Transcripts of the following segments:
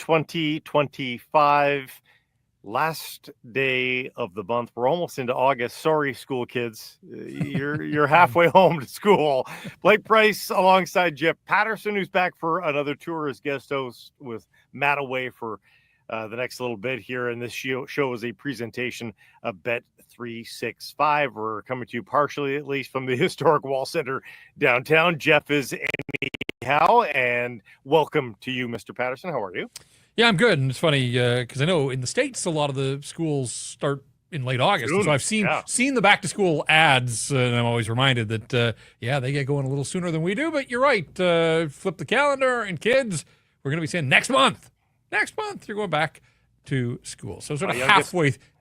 2025, last day of the month. We're almost into August. Sorry, school kids. You're halfway home to school. Blake Price alongside Jeff Paterson, who's back for another tour as guest host with Matt away for the next little bit here. And this show is a presentation of Bet365. We're coming to you partially, at least, from the historic Wall Center downtown. Jeff is anyhow, and welcome to you, Mr. Patterson. How are you? Yeah, I'm good. And it's funny because I know in the States, a lot of the schools start in late August. So I've seen the back-to-school ads, and I'm always reminded that, they get going a little sooner than we do. But you're right. Flip the calendar, and kids, we're going to be saying next month, you're going back to school. So sort of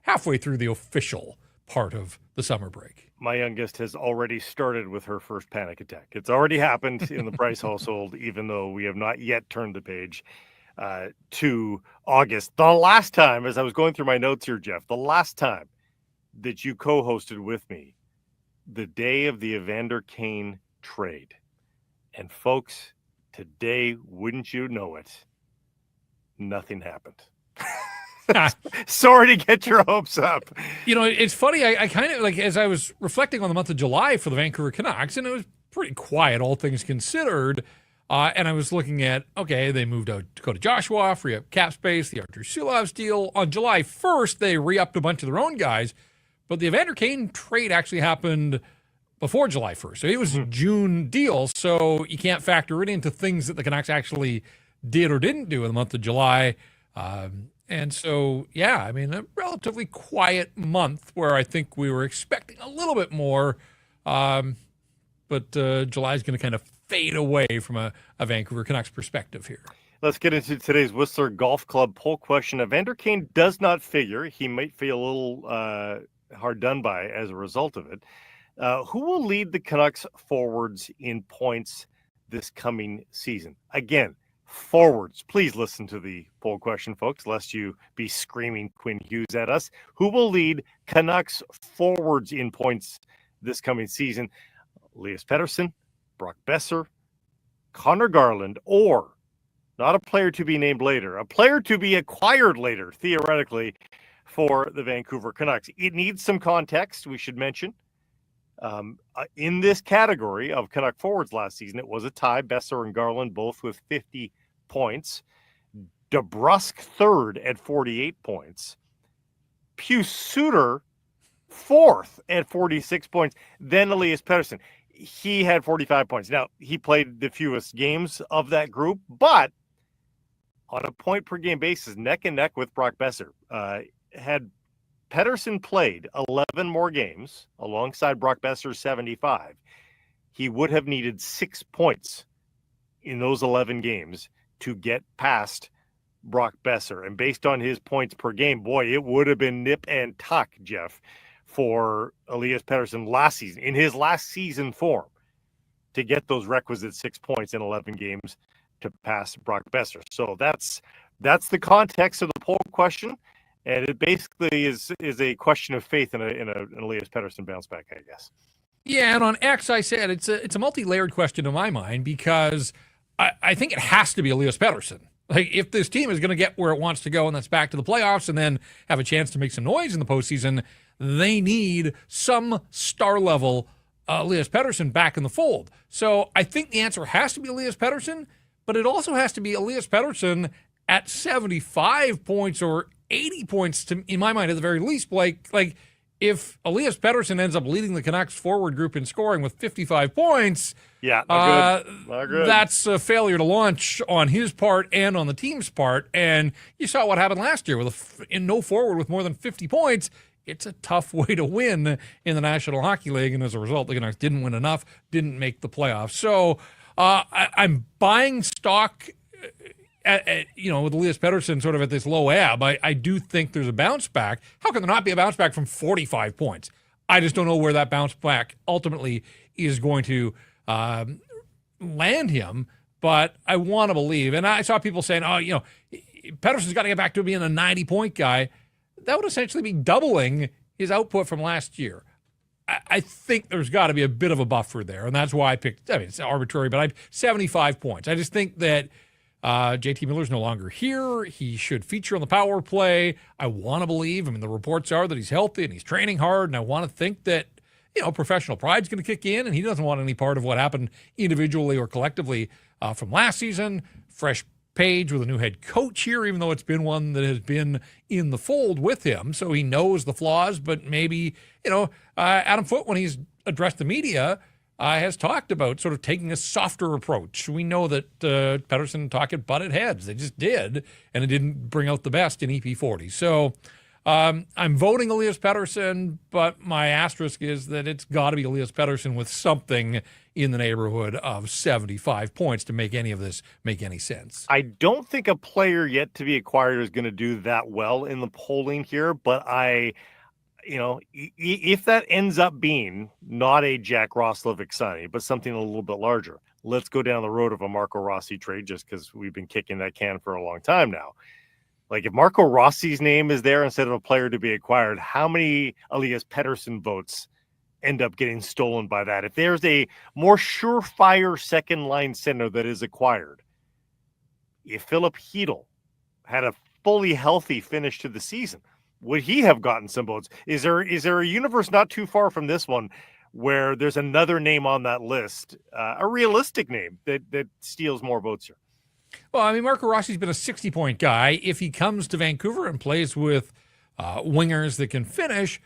halfway through the official part of the summer break. My youngest has already started with her first panic attack. It's already happened in the Price household, even though we have not yet turned the page to August. The last time, as I was going through my notes here, Jeff, the last time that you co-hosted with me, the day of the Evander Kane trade. And folks, today, wouldn't you know it, nothing happened. Sorry to get your hopes up. You know, it's funny. I kind of, as I was reflecting on the month of July for the Vancouver Canucks, and it was pretty quiet, all things considered. And I was looking at, they moved out Dakota Joshua, free up cap space, the Artur Silovs deal. On July 1st, they re-upped a bunch of their own guys. But the Evander Kane trade actually happened before July 1st. So it was a June deal. So you can't factor it into things that the Canucks actually did or didn't do in the month of July. And so, a relatively quiet month where I think we were expecting a little bit more. But July is going to kind of fade away from a Vancouver Canucks perspective here. Let's get into today's Whistler Golf Club poll question. Evander Kane does not figure. He might feel a little hard done by as a result of it. Who will lead the Canucks forwards in points this coming season? Again, forwards. Please listen to the poll question, folks, lest you be screaming Quinn Hughes at us. Who will lead Canucks forwards in points this coming season? Elias Pettersson, Brock Boeser, Conor Garland, or not a player to be named later, a player to be acquired later, theoretically, for the Vancouver Canucks. It needs some context, we should mention. In this category of Canuck forwards last season, it was a tie. Boeser and Garland both with 50 points. DeBrusk third at 48 points. Pius Suter fourth at 46 points. Then Elias Pettersson. He had 45 points. Now, he played the fewest games of that group, but on a point-per-game basis, neck and neck with Brock Boeser. Had Pettersson played 11 more games alongside Brock Boeser's 75, he would have needed 6 points in those 11 games to get past Brock Boeser. And based on his points per game, boy, it would have been nip and tuck, Jeff, for Elias Pettersson last season, in his last season form, to get those requisite 6 points in 11 games to pass Brock Boeser. So that's the context of the poll question, and it basically is a question of faith in an Elias Pettersson bounce back, I guess. Yeah, and on X, I said it's a multi-layered question in my mind because I think it has to be Elias Pettersson. Like, if this team is going to get where it wants to go, and that's back to the playoffs and then have a chance to make some noise in the postseason, they need some star-level Elias Pettersson back in the fold. So I think the answer has to be Elias Pettersson, but it also has to be Elias Pettersson at 75 points or 80 points, in my mind, at the very least, Blake. Like, if Elias Pettersson ends up leading the Canucks forward group in scoring with 55 points, not good. That's a failure to launch on his part and on the team's part. And you saw what happened last year with no forward with more than 50 points. It's a tough way to win in the National Hockey League, and as a result, the Canucks didn't win enough, didn't make the playoffs. So I'm buying stock with Elias Pettersson sort of at this low ebb, I do think there's a bounce back. How can there not be a bounce back from 45 points? I just don't know where that bounce back ultimately is going to land him, but I want to believe. And I saw people saying, Pettersson's got to get back to being a 90-point guy. That would essentially be doubling his output from last year. I think there's got to be a bit of a buffer there, and that's why I picked, it's arbitrary, but 75 points. I just think that JT Miller's no longer here. He should feature on the power play. I want to believe, the reports are that he's healthy and he's training hard, and I want to think that, professional pride's going to kick in, and he doesn't want any part of what happened individually or collectively from last season. Fresh page with a new head coach here, even though it's been one that has been in the fold with him, so he knows the flaws, but maybe, Adam Foote, when he's addressed the media, has talked about sort of taking a softer approach. We know that Pettersson and Tocchet butted heads. They just did, and it didn't bring out the best in EP40. So I'm voting Elias Pettersson, but my asterisk is that it's got to be Elias Pettersson with something in the neighborhood of 75 points to make any of this make any sense. I don't think a player yet to be acquired is going to do that well in the polling here, but if that ends up being not a Jack Roslovic signing, but something a little bit larger, let's go down the road of a Marco Rossi trade, just because we've been kicking that can for a long time now. Like, if Marco Rossi's name is there instead of a player to be acquired, how many Elias Pettersson votes end up getting stolen by that? If there's a more surefire second line center that is acquired, if Philip Hedl had a fully healthy finish to the season, would he have gotten some votes? Is there a universe not too far from this one where there's another name on that list, a realistic name that steals more votes here? Well, Marco Rossi's been a 60-point guy. If he comes to Vancouver and plays with wingers that can finish,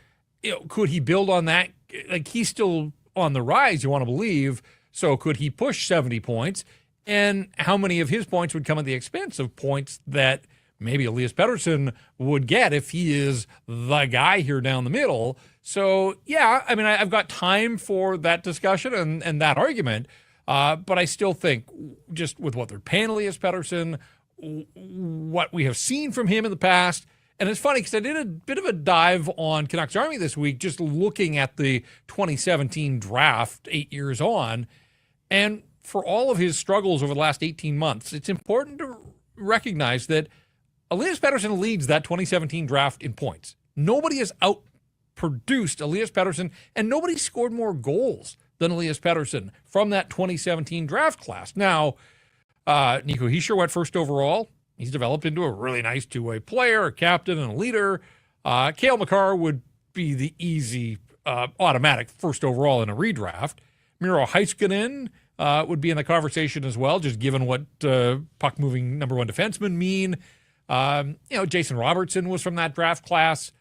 could he build on that? Like, he's still on the rise, you want to believe. So could he push 70 points? And how many of his points would come at the expense of points that maybe Elias Pettersson would get if he is the guy here down the middle? So, yeah, I've got time for that discussion and that argument. But I still think, just with what they're paying Elias Pettersson, what we have seen from him in the past, and it's funny because I did a bit of a dive on Canucks Army this week, just looking at the 2017 draft 8 years on, and for all of his struggles over the last 18 months, it's important to recognize that Elias Pettersson leads that 2017 draft in points. Nobody has outproduced Elias Pettersson, and nobody scored more goals than Elias Pettersson from that 2017 draft class. Now, Nico Hischier went first overall. He's developed into a really nice two-way player, a captain, and a leader. Cale Makar would be the easy, automatic first overall in a redraft. Miro Heiskanen would be in the conversation as well, just given what puck-moving number one defensemen mean. Jason Robertson was from that draft class.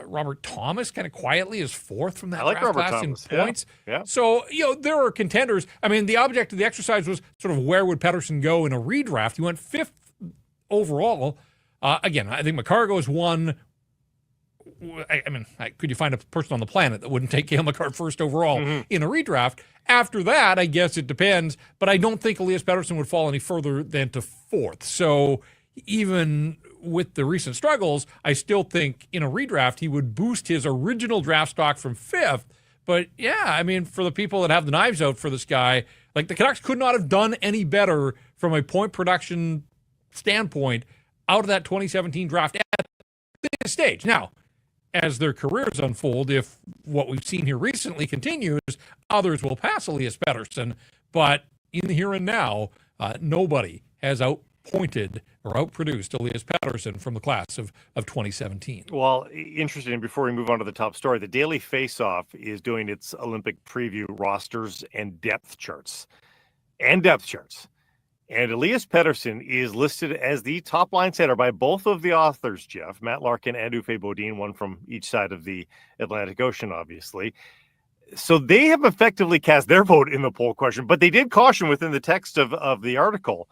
Robert Thomas kind of quietly is fourth from that draft class in points. Yeah. So, there are contenders. The object of the exercise was sort of where would Pettersson go in a redraft. He went fifth overall. Again, I think Makar goes one. Could you find a person on the planet that wouldn't take Cale Makar first overall in a redraft? After that, I guess it depends. But I don't think Elias Pettersson would fall any further than to fourth. So even with the recent struggles, I still think in a redraft he would boost his original draft stock from fifth. But yeah, for the people that have the knives out for this guy, like, the Canucks could not have done any better from a point production standpoint out of that 2017 draft at this stage. Now, as their careers unfold, if what we've seen here recently continues, others will pass Elias Pettersson. But in the here and now, nobody has outpointed or outproduced Elias Patterson from the class of 2017. Well, interesting. Before we move on to the top story, the Daily Faceoff is doing its Olympic preview rosters and depth charts. And Elias Pettersson is listed as the top line center by both of the authors, Jeff, Matt Larkin and Uffe Bodine, one from each side of the Atlantic Ocean, obviously. So they have effectively cast their vote in the poll question, but they did caution within the text of the article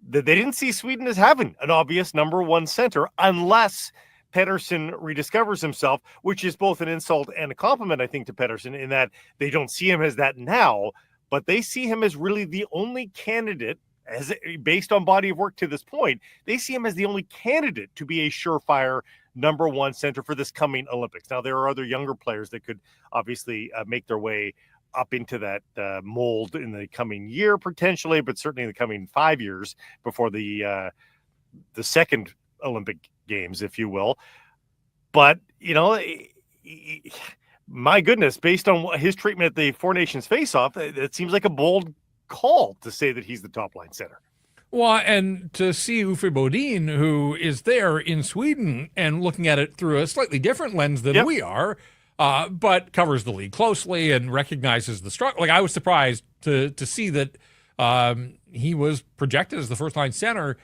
that they didn't see Sweden as having an obvious number one center unless Pettersson rediscovers himself, which is both an insult and a compliment, I think, to Pettersson, in that they don't see him as that now, but they see him as really the only candidate based on body of work to this point, they see him as the only candidate to be a surefire number one center for this coming Olympics. Now, there are other younger players that could obviously make their way up into that mold in the coming year, potentially, but certainly in the coming 5 years before the second Olympic Games, if you will. But, my goodness, based on his treatment at the Four Nations face-off, it seems like a bold call to say that he's the top-line center. Well, and to see Uffe Bodin, who is there in Sweden and looking at it through a slightly different lens than we are, but covers the league closely and recognizes the struggle. Like, I was surprised to see that he was projected as the first-line center,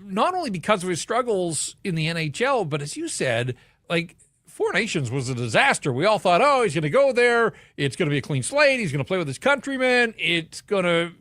not only because of his struggles in the NHL, but as you said, like, Four Nations was a disaster. We all thought, he's going to go there. It's going to be a clean slate. He's going to play with his countrymen. It's going to,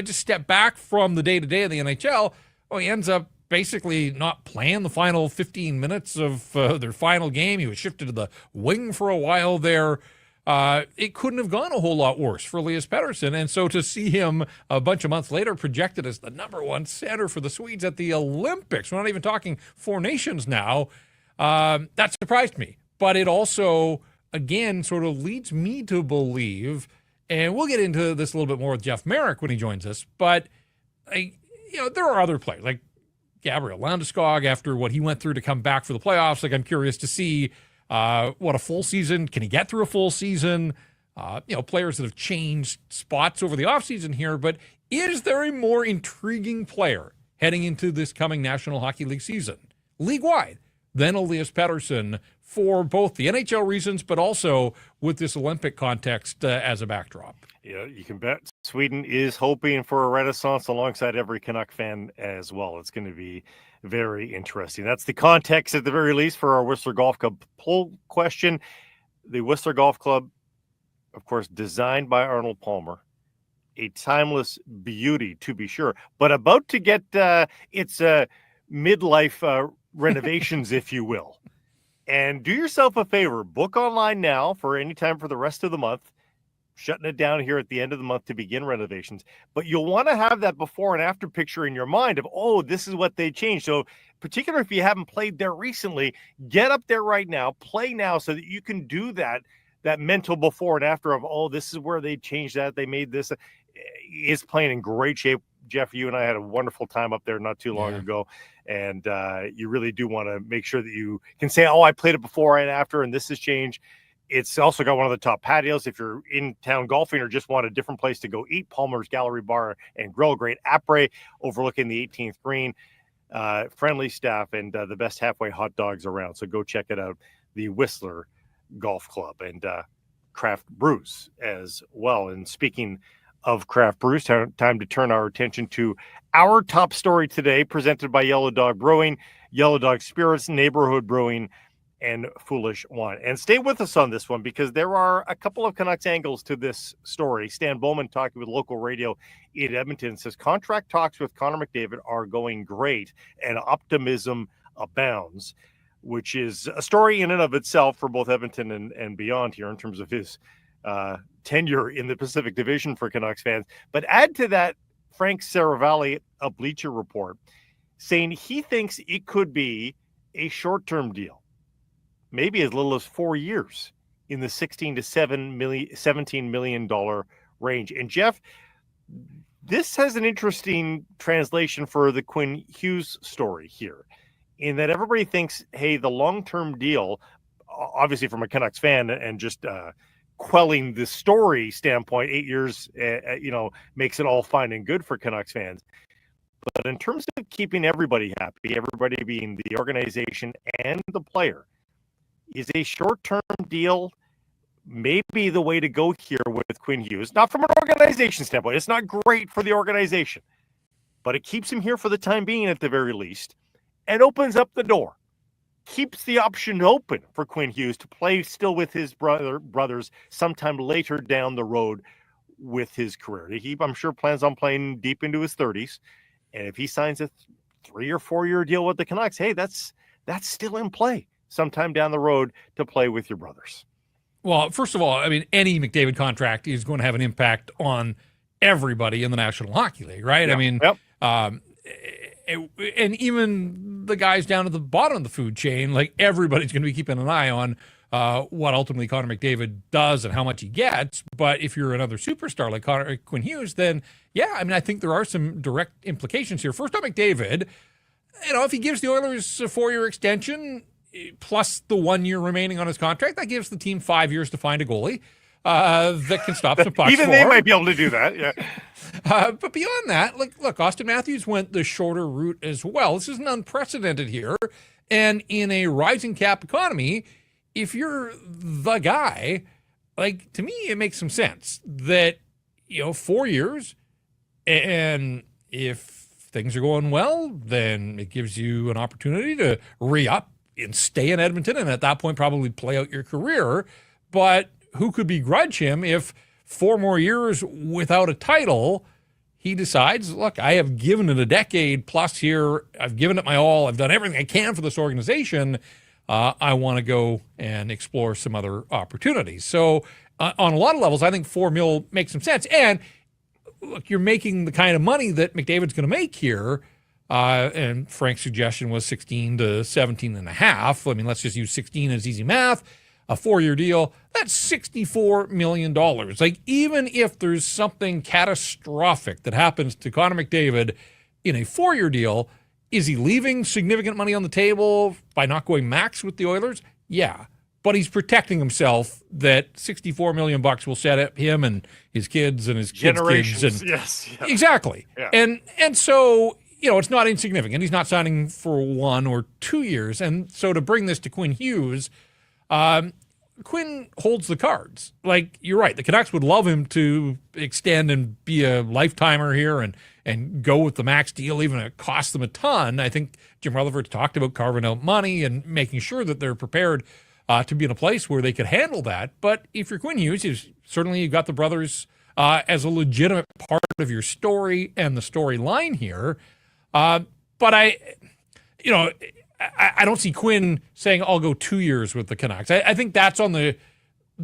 just step back from the day-to-day of the NHL. Well, he ends up basically not playing the final 15 minutes of their final game. He was shifted to the wing for a while there. It couldn't have gone a whole lot worse for Elias Pettersson. And so to see him a bunch of months later projected as the number one center for the Swedes at the Olympics, we're not even talking Four Nations now, that surprised me. But it also, again, sort of leads me to believe, and we'll get into this a little bit more with Jeff Marek when he joins us, but there are other players, like Gabriel Landeskog, after what he went through to come back for the playoffs. Like, I'm curious to see what a full season, can he get through a full season? Players that have changed spots over the offseason here, but is there a more intriguing player heading into this coming National Hockey League season, league-wide, than Elias Pettersson, for both the NHL reasons, but also with this Olympic context as a backdrop? Yeah, you can bet Sweden is hoping for a renaissance alongside every Canuck fan as well. It's going to be very interesting. That's the context, at the very least, for our Whistler Golf Club poll question. The Whistler Golf Club, of course, designed by Arnold Palmer, a timeless beauty, to be sure, but about to get its midlife renovations, if you will. And do yourself a favor, book online now for any time for the rest of the month, shutting it down here at the end of the month to begin renovations. But you'll want to have that before and after picture in your mind of, this is what they changed. So particularly if you haven't played there recently, get up there right now, play now, so that you can do that mental before and after of, this is where they changed that. They made this. Is playing in great shape. Jeff, you and I had a wonderful time up there not too long ago. And you really do want to make sure that you can say, I played it before and after, and this has changed. It's also got one of the top patios. If you're in town golfing or just want a different place to go eat, Palmer's Gallery Bar and Grill, great après overlooking the 18th green, friendly staff, and the best halfway hot dogs around. So go check it out, the Whistler Golf Club, and craft brews as well. And speaking of craft brews, time to turn our attention to our top story today, presented by Yellow Dog Brewing, Yellow Dog Spirits, Neighborhood Brewing, and Foolish Wine. And stay with us on this one, because there are a couple of Canucks angles to this story. Stan Bowman, talking with local radio in Edmonton, says contract talks with Conner McDavid are going great and optimism abounds, which is a story in and of itself for both Edmonton and beyond here in terms of his tenure in the Pacific Division for Canucks fans. But add to that Frank Saravalli, a Bleacher Report, saying he thinks it could be a short-term deal, maybe as little as 4 years, in the $16 to $17 million range. And Jeff, this has an interesting translation for the Quinn Hughes story here, in that everybody thinks, hey, the long-term deal, obviously from a Canucks fan and just quelling the story standpoint, 8 years, makes it all fine and good for Canucks fans. But in terms of keeping everybody happy, everybody being the organization and the player, is a short-term deal maybe the way to go here with Quinn Hughes? Not from an organization standpoint. It's not great for the organization, but it keeps him here for the time being at the very least, and opens up the door. Keeps the option open for Quinn Hughes to play still with his brothers sometime later down the road with his career. He, I'm sure, plans on playing deep into his 30s. And if he signs a 3 or 4 year deal with the Canucks, hey, that's still in play sometime down the road to play with your brothers. Well, first of all, I mean, any McDavid contract is going to have an impact on everybody in the National Hockey League, right? Yeah. I mean, Yep. And even the guys down at the bottom of the food chain, like everybody's going to be keeping an eye on what ultimately Conner McDavid does and how much he gets. But if you're another superstar like Quinn Hughes, then yeah, I mean, I think there are some direct implications here. First on McDavid, if he gives the Oilers a 4-year extension plus the 1 year remaining on his contract, that gives the team 5 years to find a goalie that can stop some pucks. Even they might be able to do that, yeah. But beyond that, look, Austin Matthews went the shorter route as well. This isn't unprecedented here. And in a rising cap economy, if you're the guy, to me, it makes some sense that, 4 years, and if things are going well, then it gives you an opportunity to re-up and stay in Edmonton, and at that point probably play out your career. But who could begrudge him if 4 more years without a title, he decides, look, I have given it a decade plus here. I've given it my all. I've done everything I can for this organization. I want to go and explore some other opportunities. So on a lot of levels, I think $4 million makes some sense. And look, you're making the kind of money that McDavid's going to make here. And Frank's suggestion was 16 to 17 and a half. I mean, let's just use 16 as easy math. A 4-year deal, that's $64 million. Even if there's something catastrophic that happens to Conner McDavid in a 4-year deal, is he leaving significant money on the table by not going max with the Oilers? Yeah. But he's protecting himself that $64 million will set up him and his kids and his kids' kids. And, yes. Yeah. Exactly. Yeah. And so, it's not insignificant. He's not signing for 1 or 2 years. And so to bring this to Quinn Hughes, Quinn holds the cards. You're right. The Canucks would love him to extend and be a lifetimer here and go with the max deal, even if it costs them a ton. I think Jim Rutherford talked about carving out money and making sure that they're prepared to be in a place where they could handle that. But if you're Quinn Hughes, certainly you've got the brothers as a legitimate part of your story and the storyline here. But I don't see Quinn saying, I'll go 2 years with the Canucks. I think that's on the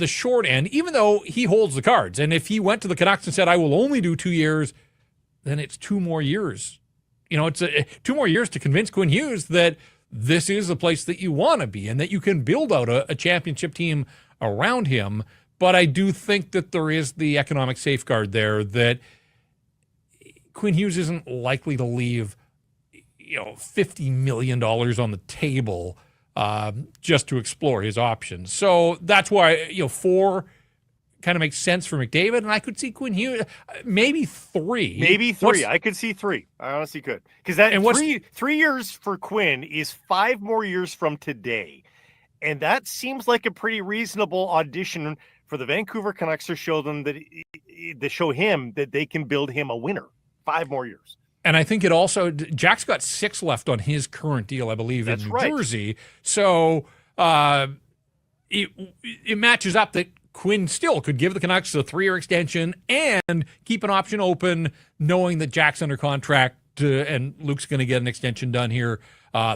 short end, even though he holds the cards. And if he went to the Canucks and said, I will only do 2 years, then it's 2 more years. It's 2 more years to convince Quinn Hughes that this is the place that you want to be and that you can build out a championship team around him. But I do think that there is the economic safeguard there that Quinn Hughes isn't likely to leave $50 million on the table just to explore his options. So that's why 4 kind of makes sense for McDavid, and I could see Quinn Hughes maybe 3. Maybe 3. I could see 3. I honestly could, because that 3 years for Quinn is 5 more years from today, and that seems like a pretty reasonable audition for the Vancouver Canucks to show him that they can build him a winner. 5 more years. And I think it also, Jack's got 6 left on his current deal, I believe, in New Jersey. So it matches up that Quinn still could give the Canucks a 3-year extension and keep an option open, knowing that Jack's under contract and Luke's going to get an extension done here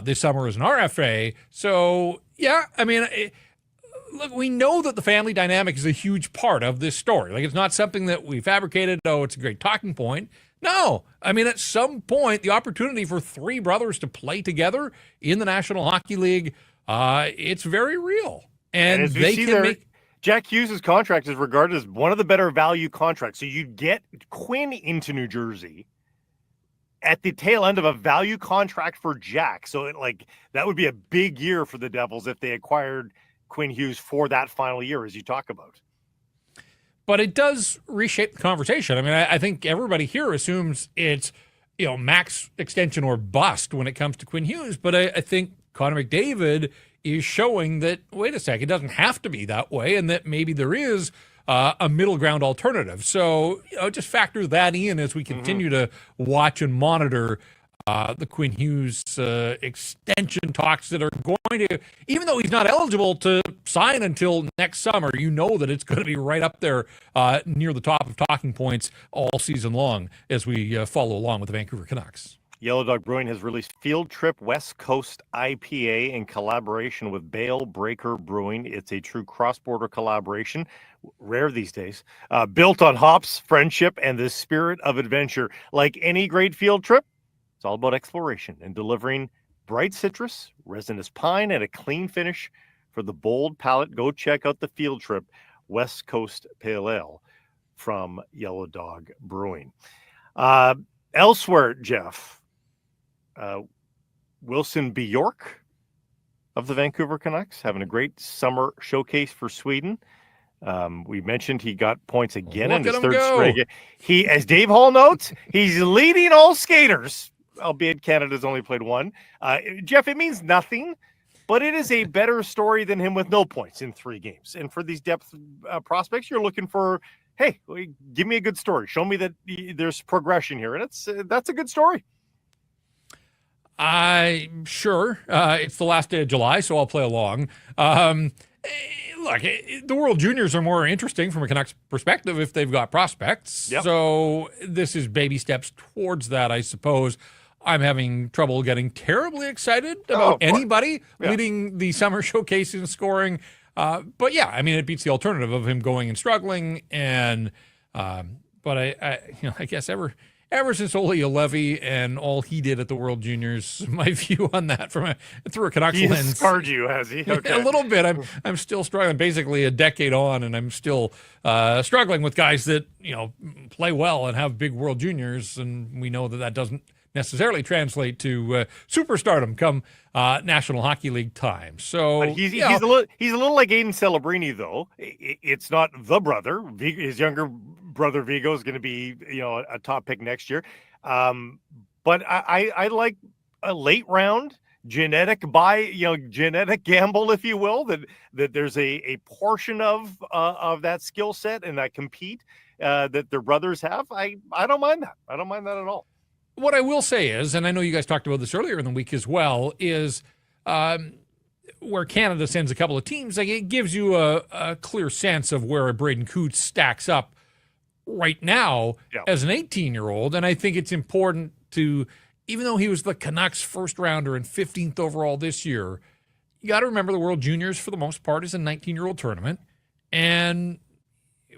this summer as an RFA. So, yeah, I mean, look, we know that the family dynamic is a huge part of this story. It's not something that we fabricated. Oh, it's a great talking point. No, I mean, at some point, the opportunity for 3 brothers to play together in the National Hockey League, it's very real. And they can make... Jack Hughes' contract is regarded as one of the better value contracts. So you'd get Quinn into New Jersey at the tail end of a value contract for Jack. So that would be a big year for the Devils if they acquired Quinn Hughes for that final year, as you talk about. But it does reshape the conversation. I mean, I think everybody here assumes it's, max extension or bust when it comes to Quinn Hughes. But I think Conner McDavid is showing that, wait a sec, it doesn't have to be that way, and that maybe there is a middle ground alternative. So, just factor that in as we continue to watch and monitor the Quinn Hughes extension talks that are going to, even though he's not eligible to sign until next summer, that it's going to be right up there near the top of talking points all season long as we follow along with the Vancouver Canucks. Yellow Dog Brewing has released Field Trip West Coast IPA in collaboration with Bale Breaker Brewing. It's a true cross-border collaboration, rare these days, built on hops, friendship, and the spirit of adventure. Like any great field trip, it's all about exploration and delivering bright citrus, resinous pine, and a clean finish for the bold palate. Go check out the Field Trip West Coast Pale Ale from Yellow Dog Brewing. Elsewhere, Jeff, Wilson Bjork of the Vancouver Canucks having a great summer showcase for Sweden. We mentioned he got points again in his third straight. He, as Dave Hall notes, he's leading all skaters, albeit Canada's only played one. Jeff, it means nothing, but it is a better story than him with no points in 3 games. And for these depth prospects, you're looking for, hey, give me a good story. Show me that there's progression here. And that's a good story. Sure. It's the last day of July, so I'll play along. Look, the World Juniors are more interesting from a Canucks perspective if they've got prospects. Yep. So this is baby steps towards that, I suppose. I'm having trouble getting terribly excited about anybody leading the summer showcase in scoring. But yeah, I mean, it beats the alternative of him going and struggling. And but I guess ever since Ole Levy and all he did at the World Juniors, my view on that through a Canucks lens. He's scarred you, has he? Okay. A little bit. I'm still struggling. Basically, a decade on, and I'm still struggling with guys that play well and have big World Juniors, and we know that doesn't necessarily translate to superstardom come National Hockey League time. So but he's a little like Aiden Celebrini, though. It's not the brother. His younger brother Vigo is going to be a top pick next year. But I like a late round genetic gamble, if you will, that there's a portion of that skill set and that compete that their brothers have. I don't mind that. I don't mind that at all. What I will say is, and I know you guys talked about this earlier in the week as well, is where Canada sends a couple of teams, like it gives you a clear sense of where a Braden Coots stacks up right now as an 18-year-old. And I think it's important to, even though he was the Canucks first rounder and 15th overall this year, you got to remember the World Juniors for the most part is a 19-year-old tournament. And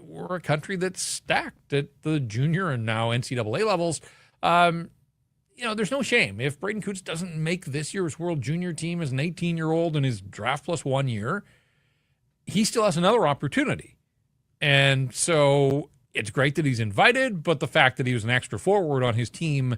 we're a country that's stacked at the junior and now NCAA levels. There's no shame. If Braden Coots doesn't make this year's World Junior team as an 18-year-old in his draft plus 1 year, he still has another opportunity. And so it's great that he's invited, but the fact that he was an extra forward on his team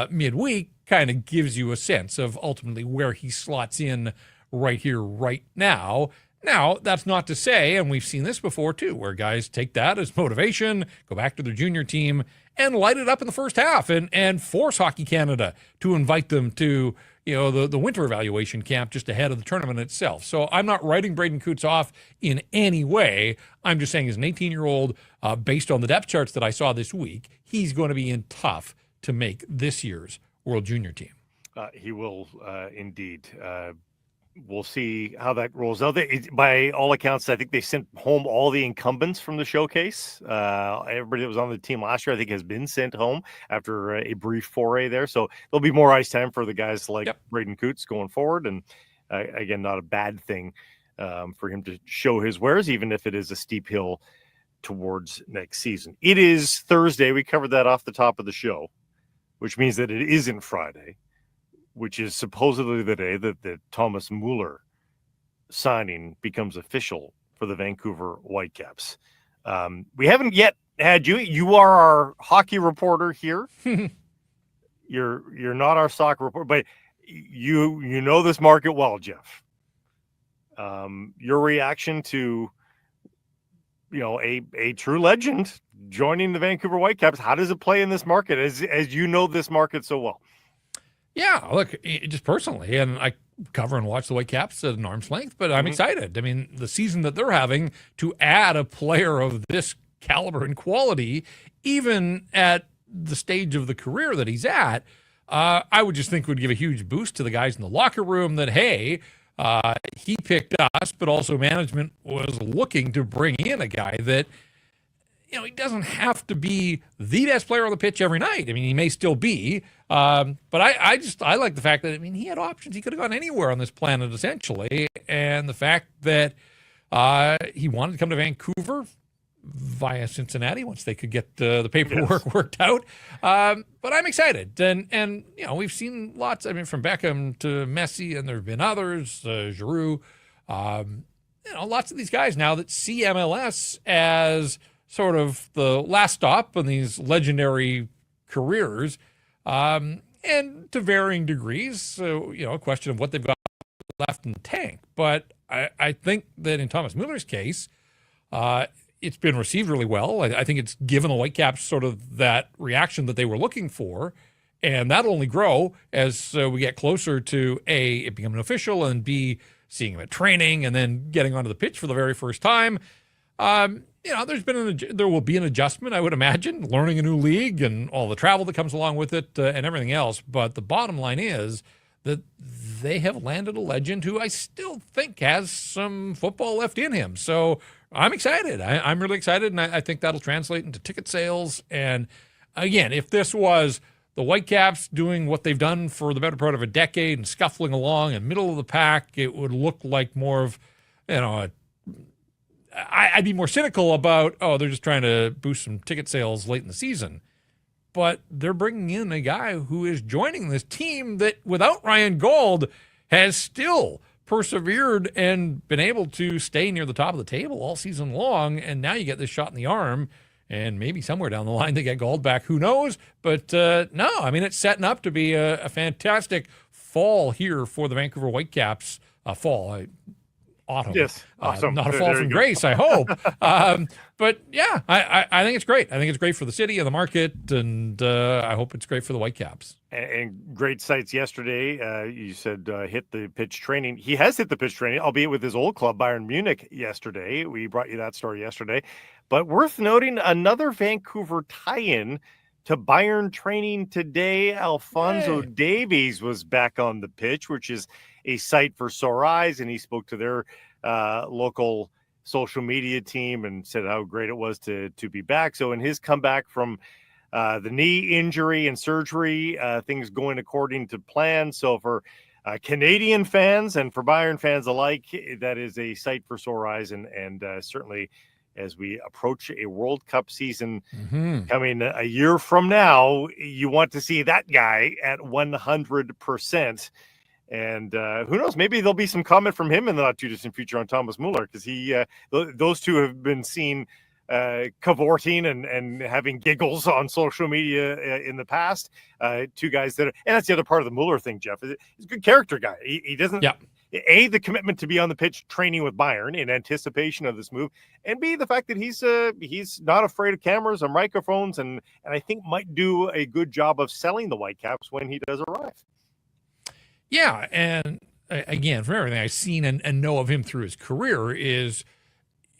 midweek kind of gives you a sense of ultimately where he slots in right here, right now. Now, that's not to say, and we've seen this before too, where guys take that as motivation, go back to their junior team, and light it up in the first half and force Hockey Canada to invite them to the winter evaluation camp just ahead of the tournament itself. So I'm not writing Braden Coots off in any way. I'm just saying as an 18-year-old, based on the depth charts that I saw this week, he's going to be in tough to make this year's World Junior team. He will indeed. We'll see how that rolls out. By all accounts, I think they sent home all the incumbents from the showcase. Everybody that was on the team last year, I think, has been sent home after a brief foray there. So there'll be more ice time for the guys like Braden Coots going forward. And again, not a bad thing for him to show his wares, even if it is a steep hill towards next season. It is Thursday. We covered that off the top of the show, which means that it isn't Friday, which is supposedly the day that the Thomas Müller signing becomes official for the Vancouver Whitecaps. We haven't yet had you. You are our hockey reporter here. You're not our soccer reporter, but you know this market well, Jeff. Your reaction to a true legend joining the Vancouver Whitecaps. How does it play in this market as you know this market so well? Yeah, look, just personally, and I cover and watch the Whitecaps at an arm's length, but I'm excited. I mean, the season that they're having to add a player of this caliber and quality, even at the stage of the career that he's at, I would just think would give a huge boost to the guys in the locker room that, hey, he picked us, but also management was looking to bring in a guy that, he doesn't have to be the best player on the pitch every night. I mean, he may still be, But I like the fact that, I mean, he had options. He could have gone anywhere on this planet, essentially. And the fact that he wanted to come to Vancouver via Cincinnati once they could get the paperwork worked out. But I'm excited. And we've seen lots, I mean, from Beckham to Messi, and there have been others, Giroux, lots of these guys now that see MLS as sort of the last stop on these legendary careers, and to varying degrees. So, a question of what they've got left in the tank. But I think that in Thomas Müller's case, it's been received really well. I think it's given the Whitecaps sort of that reaction that they were looking for, and that'll only grow as we get closer to A, it becoming official, and B, seeing him at training, and then getting onto the pitch for the very first time. There will be an adjustment, I would imagine, learning a new league and all the travel that comes along with it, and everything else. But the bottom line is that they have landed a legend who I still think has some football left in him. So I'm excited. I'm really excited, and I think that'll translate into ticket sales. And again, if this was the Whitecaps doing what they've done for the better part of a decade and scuffling along in middle of the pack, it would look like more of, I'd be more cynical about, they're just trying to boost some ticket sales late in the season. But they're bringing in a guy who is joining this team that, without Ryan Gauld, has still persevered and been able to stay near the top of the table all season long. And now you get this shot in the arm, and maybe somewhere down the line they get Gauld back. Who knows? But no, I mean, it's setting up to be a fantastic fall here for the Vancouver Whitecaps. Autumn. Yes. Awesome. Not a fall from grace, I hope. But yeah, I think it's great. I think it's great for the city and the market, and I hope it's great for the Whitecaps. And great sights yesterday. You said hit the pitch training. He has hit the pitch training, albeit with his old club, Bayern Munich, yesterday. We brought you that story yesterday. But worth noting, another Vancouver tie-in to Bayern training today. Alphonso Davies was back on the pitch, which is a sight for sore eyes, and he spoke to their local social media team and said how great it was to be back. So in his comeback from the knee injury and surgery, things going according to plan. So for Canadian fans and for Bayern fans alike, that is a sight for sore eyes, and certainly as we approach a World Cup season coming a year from now, you want to see that guy at 100%. And who knows, maybe there'll be some comment from him in the not too distant future on Thomas Müller, because those two have been seen cavorting and having giggles on social media in the past. Two guys and that's the other part of the Müller thing, Jeff. He's a good character guy. He doesn't. Yeah. A, the commitment to be on the pitch training with Bayern in anticipation of this move, and B, the fact that he's not afraid of cameras and microphones, and I think might do a good job of selling the Whitecaps when he does arrive. Yeah, and again, from everything I've seen and know of him through his career, is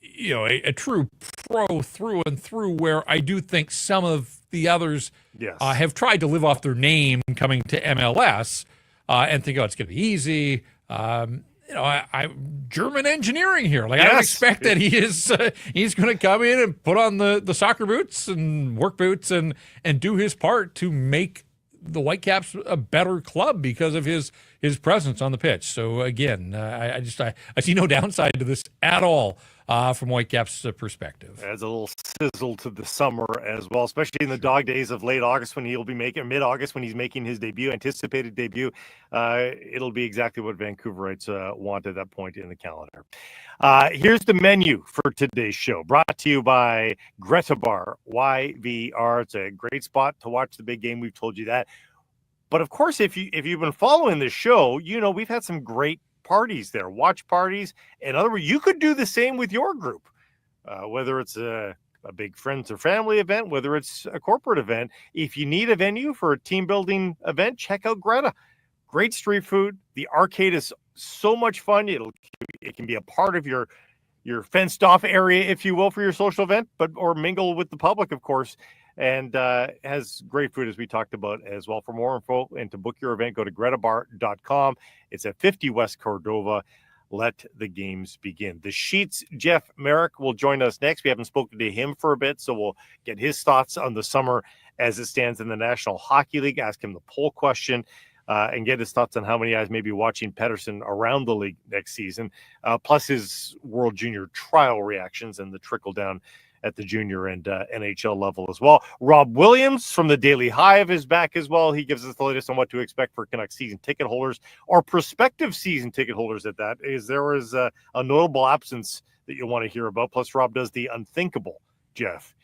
a true pro through and through, where I do think some of the others have tried to live off their name coming to MLS and think, it's going to be easy. German engineering here. I don't expect that he's going to come in and put on the soccer boots and work boots and do his part to make the Whitecaps a better club because of his presence on the pitch. So again, I see no downside to this at all from Whitecaps' perspective. Adds a little sizzle to the summer as well, especially in the dog days of late August when he'll be making mid-August when he's making his anticipated debut. It'll be exactly what Vancouverites want at that point in the calendar. Here's the menu for today's show, brought to you by Greta Bar YVR. It's a great spot to watch the big game. We've told you that. But of course, if you've been following this show, we've had some great parties there, watch parties. In other words, you could do the same with your group, whether it's a big friends or family event, whether it's a corporate event. If you need a venue for a team building event, check out Greta. Great street food. The arcade is so much fun. It can be a part of your fenced off area, if you will, for your social event, or mingle with the public, of course. And has great food, as we talked about as well. For more info and to book your event, go to gretabar.com. It's at 50 West Cordova. let the games begin. The Sheets, Jeff Marek will join us next. We haven't spoken to him for a bit, so we'll get his thoughts on the summer as it stands in the National Hockey League, ask him the poll question, and get his thoughts on how many eyes may be watching Pettersson around the league next season, plus his World Junior trial reactions and the trickle down at the junior and NHL level as well. Rob Williams from the Daily Hive is back as well. He gives us the latest on what to expect for Canucks season ticket holders or prospective season ticket holders at that. There is a notable absence that you'll want to hear about. Plus, Rob does the unthinkable, Jeff.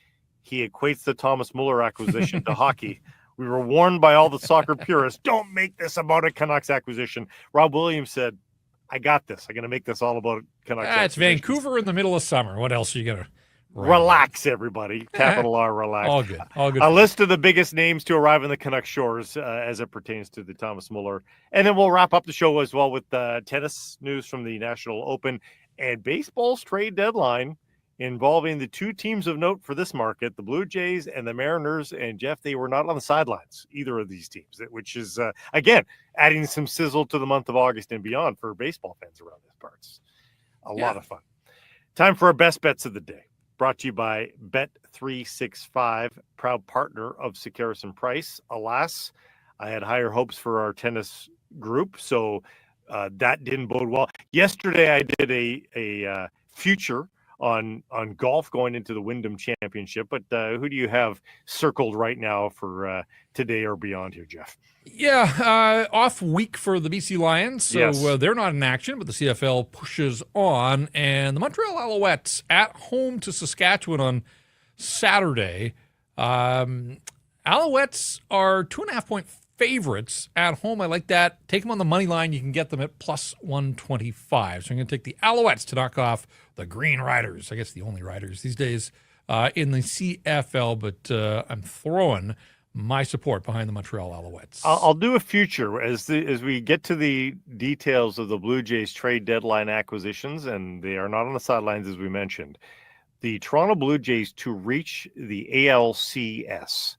He equates the Thomas Müller acquisition to hockey. We were warned by all the soccer purists, don't make this about a Canucks acquisition. Rob Williams said, I got this. I'm going to make this all about Canucks. It's Vancouver in the middle of summer. What else are you going to... Relax, everybody. Capital R, relax. All good. All good. A list of the biggest names to arrive in the Canucks shores as it pertains to the Thomas Müller. And then we'll wrap up the show as well with tennis news from the National Open and baseball's trade deadline involving the two teams of note for this market, the Blue Jays and the Mariners. And, Jeff, they were not on the sidelines, either of these teams, which is, again, adding some sizzle to the month of August and beyond for baseball fans around these parts. A lot of fun. Time for our best bets of the day. Brought to you by Bet365, proud partner of Sakaris and Price. Alas, I had higher hopes for our tennis group, so that didn't bode well. Yesterday, I did a future on golf going into the Wyndham Championship, but who do you have circled right now for today or beyond here, Jeff? Yeah, off week for the BC Lions, so Yes. They're not in action, but the CFL pushes on, and the Montreal Alouettes at home to Saskatchewan on Saturday. Alouettes are 2.5-point favorites at home. I like that. Take them on the money line. You can get them at plus 125. So I'm going to take the Alouettes to knock off the Green Riders. I guess the only Riders these days in the CFL, but I'm throwing my support behind the Montreal Alouettes. I'll do a future as we get to the details of the Blue Jays trade deadline acquisitions, and they are not on the sidelines as we mentioned. The Toronto Blue Jays to reach the ALCS,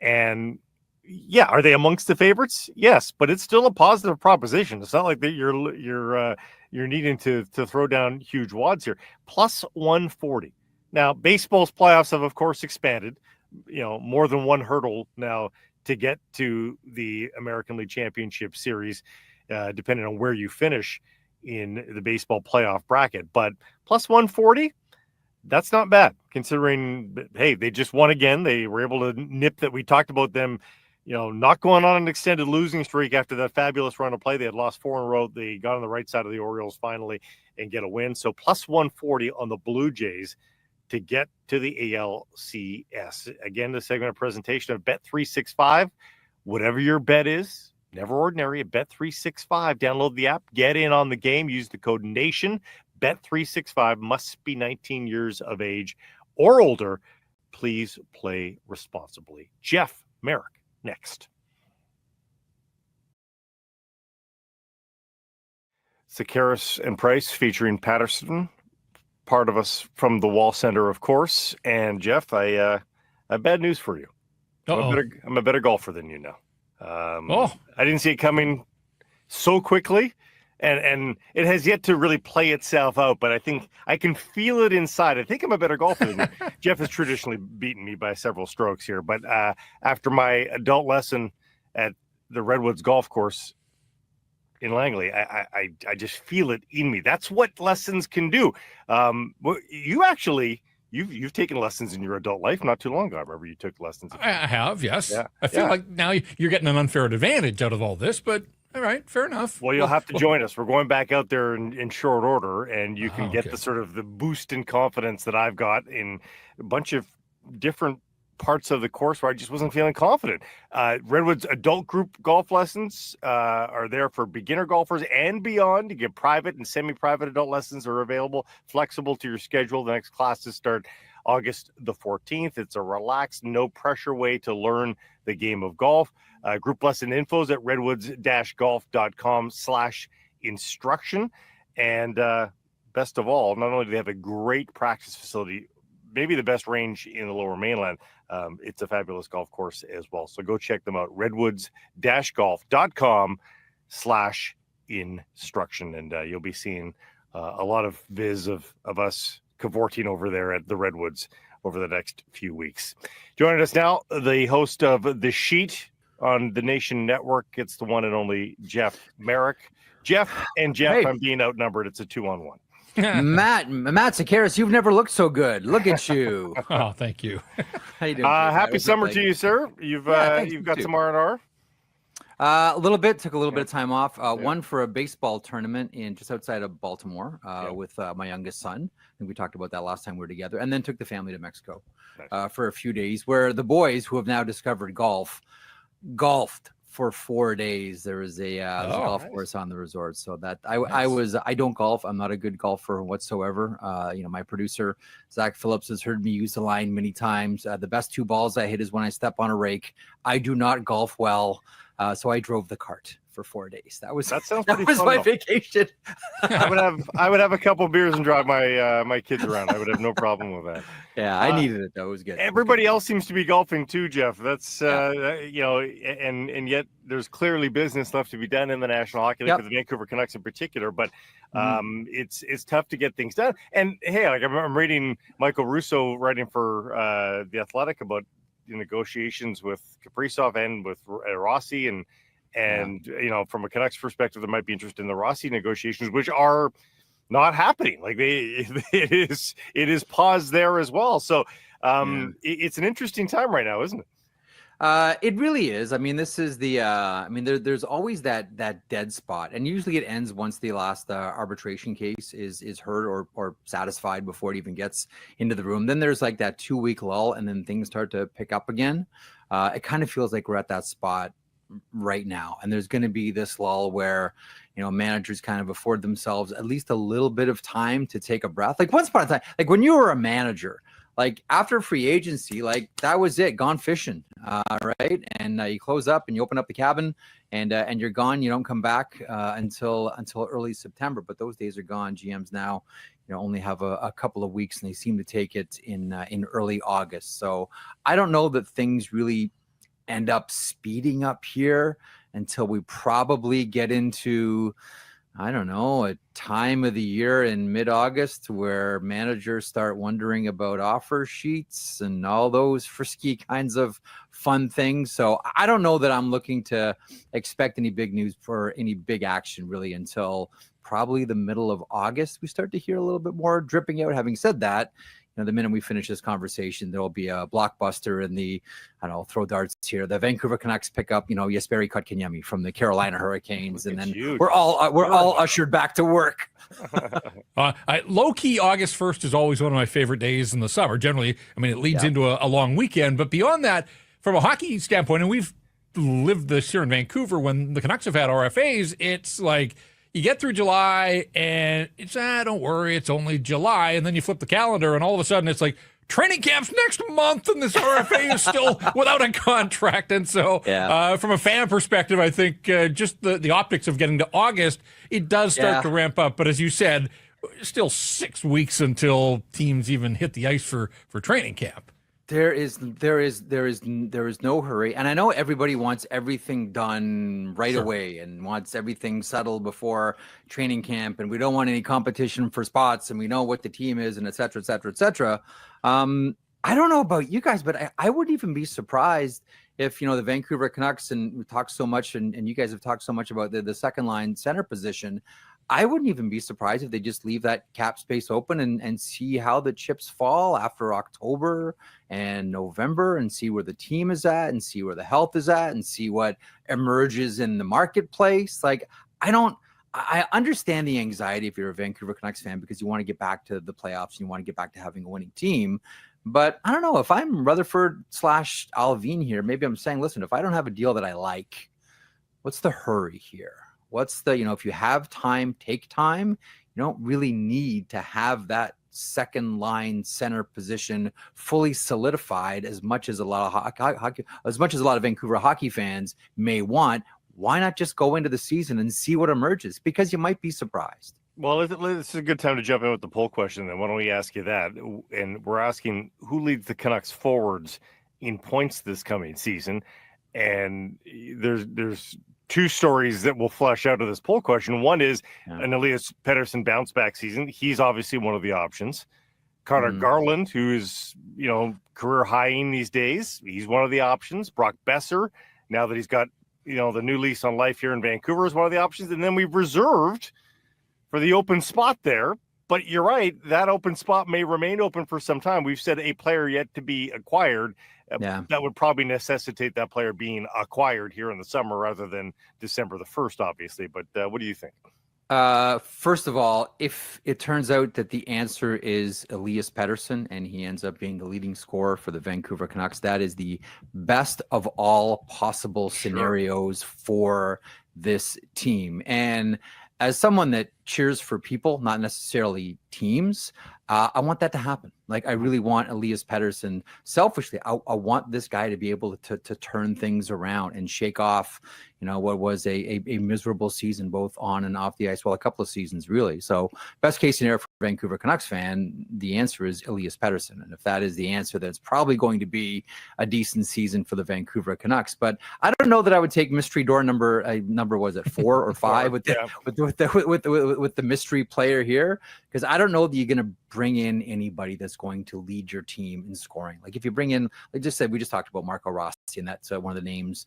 and are they amongst the favorites? Yes, but it's still a positive proposition. It's not like that you're needing to throw down huge wads here. Plus 140. Now, baseball's playoffs have of course expanded. More than one hurdle now to get to the American League Championship Series, depending on where you finish in the baseball playoff bracket. But plus 140, that's not bad considering, hey, they just won again. They were able to nip that. We talked about them, not going on an extended losing streak after that fabulous run of play. They had lost 4 in a row. They got on the right side of the Orioles finally and get a win. So plus 140 on the Blue Jays to get to the ALCS. Again, the segment presentation of Bet365. Whatever your bet is, never ordinary at Bet365. Download the app, get in on the game, use the code NATION. Bet365 must be 19 years of age or older. Please play responsibly. Jeff Marek, next. Sakaris and Price featuring Patterson. Part of us from the Wall Center, of course. And Jeff, I have bad news for you. I'm a better golfer than you now. I didn't see it coming so quickly, and it has yet to really play itself out. But I think I can feel it inside. I think I'm a better golfer than you. Jeff has traditionally beaten me by several strokes here, but after my adult lesson at the Redwoods Golf Course in Langley, I just feel it in me. That's what lessons can do. You've taken lessons in your adult life not too long ago. I remember you took lessons. I have, yes. Yeah. I feel like now you're getting an unfair advantage out of all this, but all right, fair enough. Well, you'll have to join us. We're going back out there in short order, and you can get the sort of the boost in confidence that I've got in a bunch of different parts of the course where I just wasn't feeling confident. Redwood's adult group golf lessons are there for beginner golfers and beyond. You get private and semi-private adult lessons are available, flexible to your schedule. The next classes start August the 14th. It's a relaxed, no pressure way to learn the game of golf. Group lesson info is at redwoods-golf.com/instruction. And best of all, not only do they have a great practice facility, maybe the best range in the Lower Mainland, it's a fabulous golf course as well. So go check them out, redwoods-golf.com/instruction. instruction, and you'll be seeing a lot of viz of us cavorting over there at the Redwoods over the next few weeks. Joining us now, the host of The Sheet on the Nation Network. It's the one and only Jeff Marek. Jeff and Jeff, Hey. I'm being outnumbered. It's a 2-on-1. Matt Sakaris, you've never looked so good. Look at you. Oh, thank you. How you doing? Happy summer to you, sir. You've thanks, you've you got too. some R&R. A little bit. Took a little bit of time off. One for a baseball tournament in just outside of Baltimore with my youngest son. I think we talked about that last time we were together. And then took the family to Mexico for a few days, where the boys, who have now discovered golf, golfed for 4 days. There was a golf course on the resort. So that I don't golf. I'm not a good golfer whatsoever. My producer, Zach Phillips, has heard me use the line many times. The best 2 balls I hit is when I step on a rake. I do not golf well. So I drove the cart for 4 days. That sounds pretty fun, my vacation. I would have a couple beers and drive my kids around. I would have no problem with that. Yeah, I needed it though. It was good. Everybody else seems to be golfing too, Jeff. That's and yet there's clearly business left to be done in the National Hockey League for the Vancouver Canucks in particular. But it's tough to get things done. And hey, like I'm reading Michael Russo writing for The Athletic about the negotiations with Kaprizov and with Rossi, and from a Canucks perspective, there might be interest in the Rossi negotiations, which are not happening. Like it is paused there as well. So it's an interesting time right now, isn't it? It really is. I mean, this is the. There's always that dead spot, and usually it ends once the last arbitration case is heard or satisfied before it even gets into the room. Then there's like that 2-week lull, and then things start to pick up again. It kind of feels like we're at that spot right now, and there's going to be this lull where managers kind of afford themselves at least a little bit of time to take a breath. Like once upon a time, like when you were a manager, like after free agency, like that was it, gone fishing, right? And you close up and you open up the cabin, and you're gone. You don't come back until early September. But those days are gone. GMs now, only have a couple of weeks, and they seem to take it in early August. So I don't know that things really end up speeding up here until we probably get into, I don't know, a time of the year in mid-August where managers start wondering about offer sheets and all those frisky kinds of fun things. So I don't know that I'm looking to expect any big news for any big action really until probably the middle of August. We start to hear a little bit more dripping out. Having said that, the minute we finish this conversation, there will be a blockbuster in the, I don't know, throw darts here. The Vancouver Canucks pick up, Jesperi Kotkaniemi from the Carolina Hurricanes, and then we're all ushered back to work. Low-key, August 1st is always one of my favorite days in the summer. Generally, it leads into a long weekend. But beyond that, from a hockey standpoint, and we've lived this here in Vancouver, when the Canucks have had RFAs, it's like, you get through July and it's, don't worry, it's only July. And then you flip the calendar and all of a sudden it's like training camp's next month and this RFA is still without a contract. And so from a fan perspective, I think just the optics of getting to August, it does start to ramp up. But as you said, still 6 weeks until teams even hit the ice for training camp. There is no hurry, and I know everybody wants everything done right away and wants everything settled before training camp, and we don't want any competition for spots, and we know what the team is, and et cetera, et cetera, et cetera. I don't know about you guys, but I wouldn't even be surprised if the Vancouver Canucks, and we talked so much, and you guys have talked so much about the second line center position. I wouldn't even be surprised if they just leave that cap space open and see how the chips fall after October and November, and see where the team is at, and see where the health is at, and see what emerges in the marketplace. Like, I understand the anxiety if you're a Vancouver Canucks fan, because you want to get back to the playoffs and you want to get back to having a winning team. But I don't know, if I'm Rutherford/Alvin here, maybe I'm saying, listen, if I don't have a deal that I like, what's the hurry here? What's the, if you have time, take time. You don't really need to have that second line center position fully solidified as much as a lot of Vancouver hockey fans may want. Why not just go into the season and see what emerges? Because you might be surprised. Well, this is a good time to jump in with the poll question then. Why don't we ask you that? And we're asking, who leads the Canucks forwards in points this coming season? And there's two stories that will flesh out of this poll question. One is an Elias Pettersson bounce back season. He's obviously one of the options. Conor Garland, who is, career highing these days, he's one of the options. Brock Boeser, now that he's got, the new lease on life here in Vancouver, is one of the options. And then we've reserved for the open spot there. But you're right, that open spot may remain open for some time. We've said a player yet to be acquired. That would probably necessitate that player being acquired here in the summer rather than December the 1st, obviously. But what do you think? First of all, if it turns out that the answer is Elias Pettersson and he ends up being the leading scorer for the Vancouver Canucks, that is the best of all possible scenarios for this team. And as someone that cheers for people, not necessarily teams, I want that to happen. Like, I really want Elias Pettersson. Selfishly, I want this guy to be able to turn things around and shake off, what was a miserable season, both on and off the ice. Well, a couple of seasons, really. So best case scenario for a Vancouver Canucks fan, the answer is Elias Pettersson. And if that is the answer, then it's probably going to be a decent season for the Vancouver Canucks. But I don't know that I would take mystery door number was it 4 or 5 with the mystery player here, because I don't know that you're going to bring in anybody that's going to lead your team in scoring. Like, if you bring in, like just said, we just talked about Marco Rossi, and that's one of the names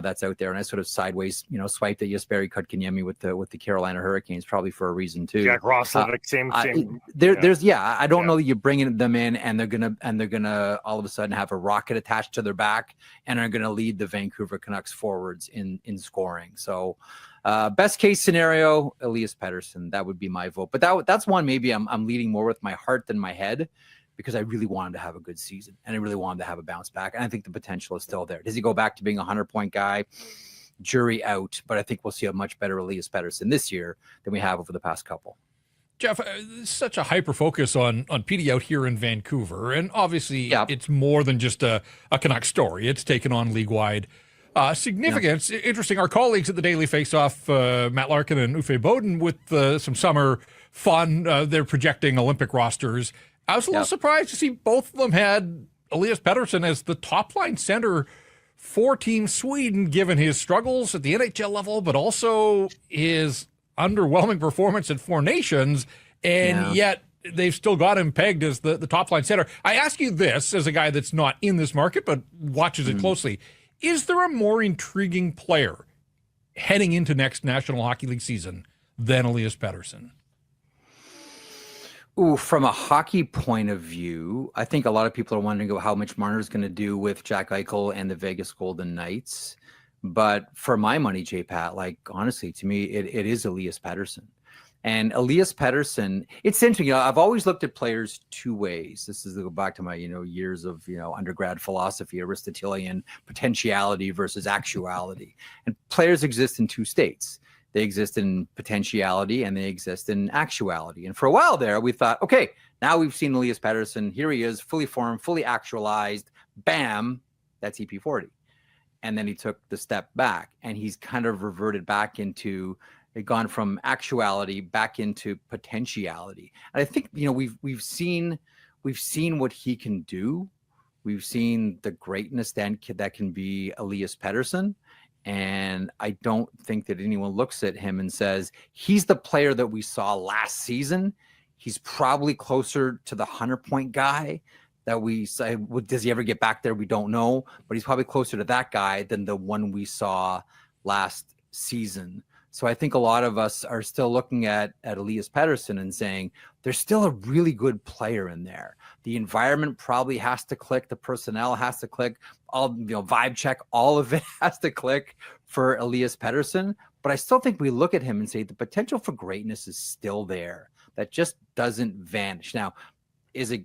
that's out there. And I sort of sideways, swiped at Jesperi Kotkaniemi with the Carolina Hurricanes, probably for a reason too. Jack Roslovic, same. I don't know that you're bringing them in and they're gonna all of a sudden have a rocket attached to their back and are gonna lead the Vancouver Canucks forwards in scoring. So best case scenario, Elias Pettersson, that would be my vote. But that's one maybe I'm leading more with my heart than my head, because I really wanted to have a good season and I really wanted to have a bounce back. And I think the potential is still there. Does he go back to being a 100-point guy? Jury out. But I think we'll see a much better Elias Pettersson this year than we have over the past couple. Jeff, such a hyper focus on PD out here in Vancouver. And obviously it's more than just a Canucks story. It's taken on league-wide significance. Interesting. Our colleagues at the Daily Faceoff, Matt Larkin and Uffe Boden, with some summer fun, they're projecting Olympic rosters. I was a little surprised to see both of them had Elias Pettersson as the top line center for Team Sweden, given his struggles at the NHL level, but also his underwhelming performance at Four Nations. And yet they've still got him pegged as the top line center. I ask you this as a guy that's not in this market, but watches it closely. Is there a more intriguing player heading into next National Hockey League season than Elias Pettersson? Ooh, from a hockey point of view, I think a lot of people are wondering how Mitch Marner is going to do with Jack Eichel and the Vegas Golden Knights. But for my money, J-Pat, like, honestly, to me, it is Elias Pettersson. And Elias Pettersson, it's interesting. I've always looked at players two ways. This is to go back to my, years of, undergrad philosophy, Aristotelian potentiality versus actuality. And players exist in two states. They exist in potentiality and they exist in actuality. And for a while there, we thought, okay, now we've seen Elias Pettersson. Here he is, fully formed, fully actualized. Bam, that's EP40. And then he took the step back and he's kind of reverted back into, gone from actuality back into potentiality. And I think, we've seen what he can do. We've seen the greatness that can be Elias Pettersson. And I don't think that anyone looks at him and says, he's the player that we saw last season. He's probably closer to the 100-point guy that we say. Does he ever get back there? We don't know. But he's probably closer to that guy than the one we saw last season. So I think a lot of us are still looking at Elias Pettersson and saying, there's still a really good player in there. The environment probably has to click. The personnel has to click. All, vibe check, all of it has to click for Elias Pettersson. But I still think we look at him and say the potential for greatness is still there. That just doesn't vanish. Now, is it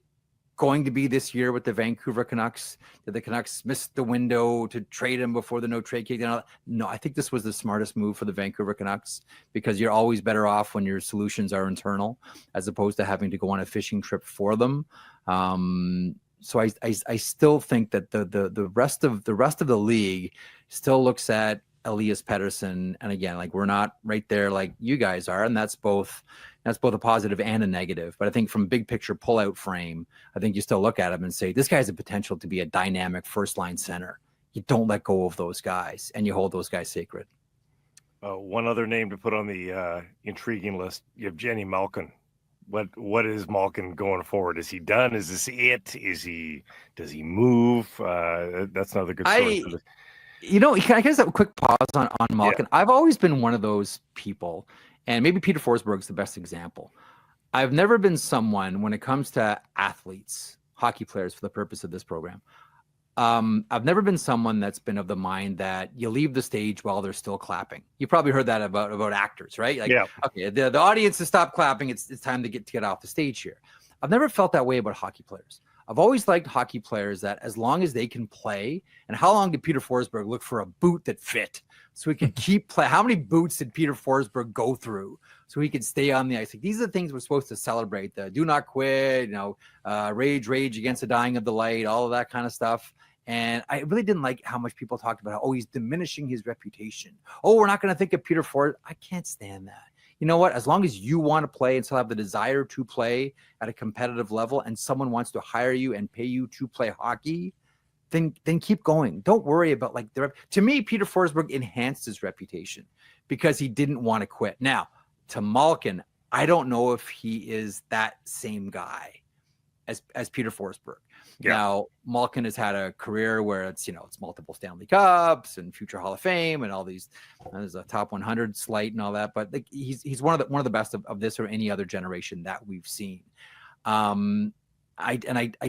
going to be this year with the Vancouver Canucks? Did the Canucks miss the window to trade him before the no trade kicked in? No, I think this was the smartest move for the Vancouver Canucks, because you're always better off when your solutions are internal as opposed to having to go on a fishing trip for them. So I still think that the rest of the league still looks at Elias Pettersson, and again, like, we're not right there like you guys are, and that's both a positive and a negative. But I think from big picture pull-out frame, I think you still look at him and say, this guy has a potential to be a dynamic first-line center. You don't let go of those guys, and you hold those guys sacred. One other name to put on the intriguing list, you have Jenny Malkin. What is Malkin going forward? Is he done? Is this it? Does he move? That's another good story. Can I just have a quick pause on Malkin? Yeah. I've always been one of those people, and maybe Peter Forsberg's the best example. I've never been someone, when it comes to athletes, hockey players for the purpose of this program, I've never been someone that's been of the mind that you leave the stage while they're still clapping. You probably heard that about actors, right? Like, yeah. Okay, the audience has stopped clapping. It's time to get off the stage here. I've never felt that way about hockey players. I've always liked hockey players that as long as they can play, and how long did Peter Forsberg look for a boot that fit so he could keep play? How many boots did Peter Forsberg go through so he could stay on the ice? Like, these are the things we're supposed to celebrate. The do not quit, rage against the dying of the light, all of that kind of stuff. And I really didn't like how much people talked about, he's diminishing his reputation. Oh, we're not going to think of Peter Forsberg. I can't stand that. You know what? As long as you want to play and still have the desire to play at a competitive level, and someone wants to hire you and pay you to play hockey, then keep going. Don't worry about to me, Peter Forsberg enhanced his reputation because he didn't want to quit. Now, to Malkin, I don't know if he is that same guy as Peter Forsberg. Yeah. Now, Malkin has had a career where it's multiple Stanley Cups and future Hall of Fame and all these. There's a top 100 slate and all that, but he's one of the best of this or any other generation that we've seen. I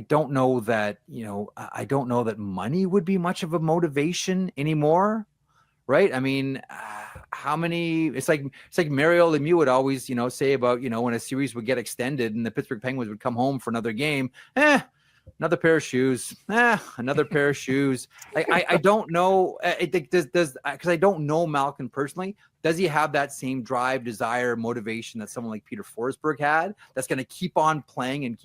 don't know that I don't know that money would be much of a motivation anymore, right? I mean, how many? It's like Mario Lemieux would always say about when a series would get extended and the Pittsburgh Penguins would come home for another game. Another pair of shoes. Another pair of shoes. I don't know. Because I don't know Malkin personally. Does he have that same drive, desire, motivation that someone like Peter Forsberg had? That's going to keep on playing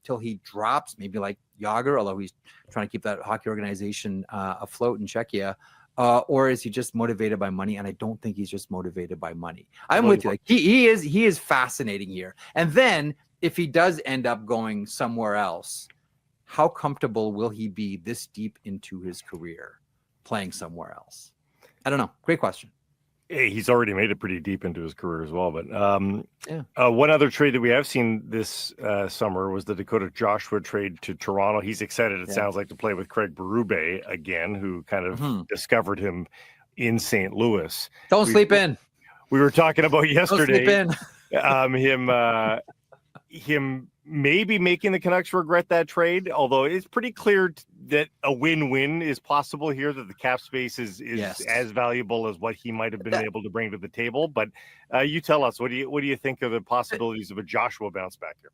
till he drops. Maybe like Jágr, although he's trying to keep that hockey organization afloat in Czechia. Or is he just motivated by money? And I don't think he's just motivated by money. I'm with you. Like, he is fascinating here. And then if he does end up going somewhere else, how comfortable will he be this deep into his career playing somewhere else? I don't know. Great question. Hey, he's already made it pretty deep into his career as well. But one other trade that we have seen this summer was the Dakota Joshua trade to Toronto. He's excited, it sounds like, to play with Craig Berube again, who kind of discovered him in St. Louis. Don't sleep in. We were talking about yesterday. Don't sleep in. Him maybe making the Canucks regret that trade, although it's pretty clear that a win-win is possible here, that the cap space is as valuable as what he might have been able to bring to the table. But you tell us, what do you think of the possibilities of a Joshua bounce back here?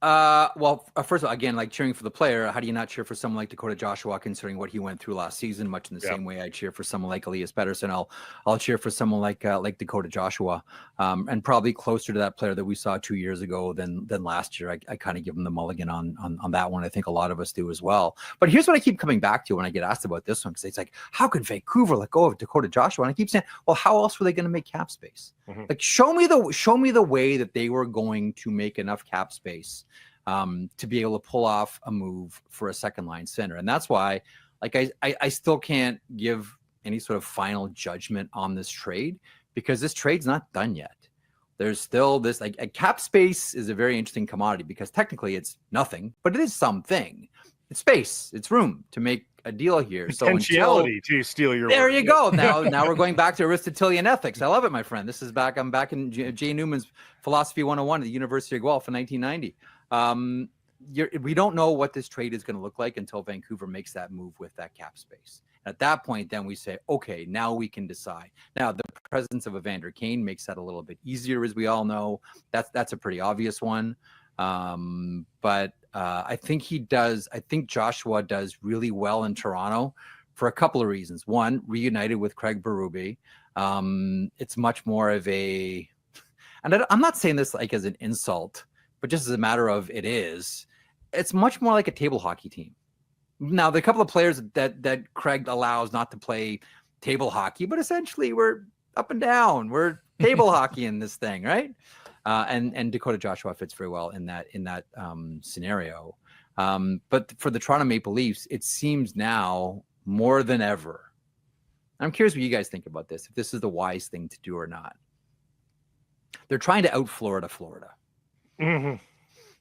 Well, first of all, again, like cheering for the player, how do you not cheer for someone like Dakota Joshua, considering what he went through last season? Much in the same way I cheer for someone like Elias Pettersson. I'll cheer for someone like Dakota Joshua, and probably closer to that player that we saw 2 years ago than last year. I kind of give him the mulligan on that one. I think a lot of us do as well. But here's what I keep coming back to when I get asked about this one, because it's like, how could Vancouver let go of Dakota Joshua? And I keep saying, well, how else were they going to make cap space? Mm-hmm. Like, show me the way that they were going to make enough cap space to be able to pull off a move for a second line center. And that's why, like, I still can't give any sort of final judgment on this trade, because this trade's not done yet. There's still this, like, a cap space is a very interesting commodity, because technically it's nothing, but it is something. It's space, it's room to make a deal here. Potentiality, to steal your there word. You go. Now we're going back to Aristotelian ethics. I love it, my friend. I'm back in Jay Newman's Philosophy 101 at the University of Guelph in 1990. We don't know what this trade is going to look like until Vancouver makes that move with that cap space. At that point, then we say, okay, now we can decide. Now, the presence of Evander Kane makes that a little bit easier, as we all know. That's a pretty obvious one. But I think he does. I think Joshua does really well in Toronto for a couple of reasons. One, reunited with Craig Berube. It's much more of a, and I'm not saying this like as an insult, but just as a matter of it's much more like a table hockey team. Now, the couple of players that Craig allows not to play table hockey, but essentially we're up and down. We're table hockey in this thing, right? And Dakota Joshua fits very well in that scenario. But for the Toronto Maple Leafs, it seems now more than ever, I'm curious what you guys think about this, if this is the wise thing to do or not. They're trying to out Florida. Mm-hmm.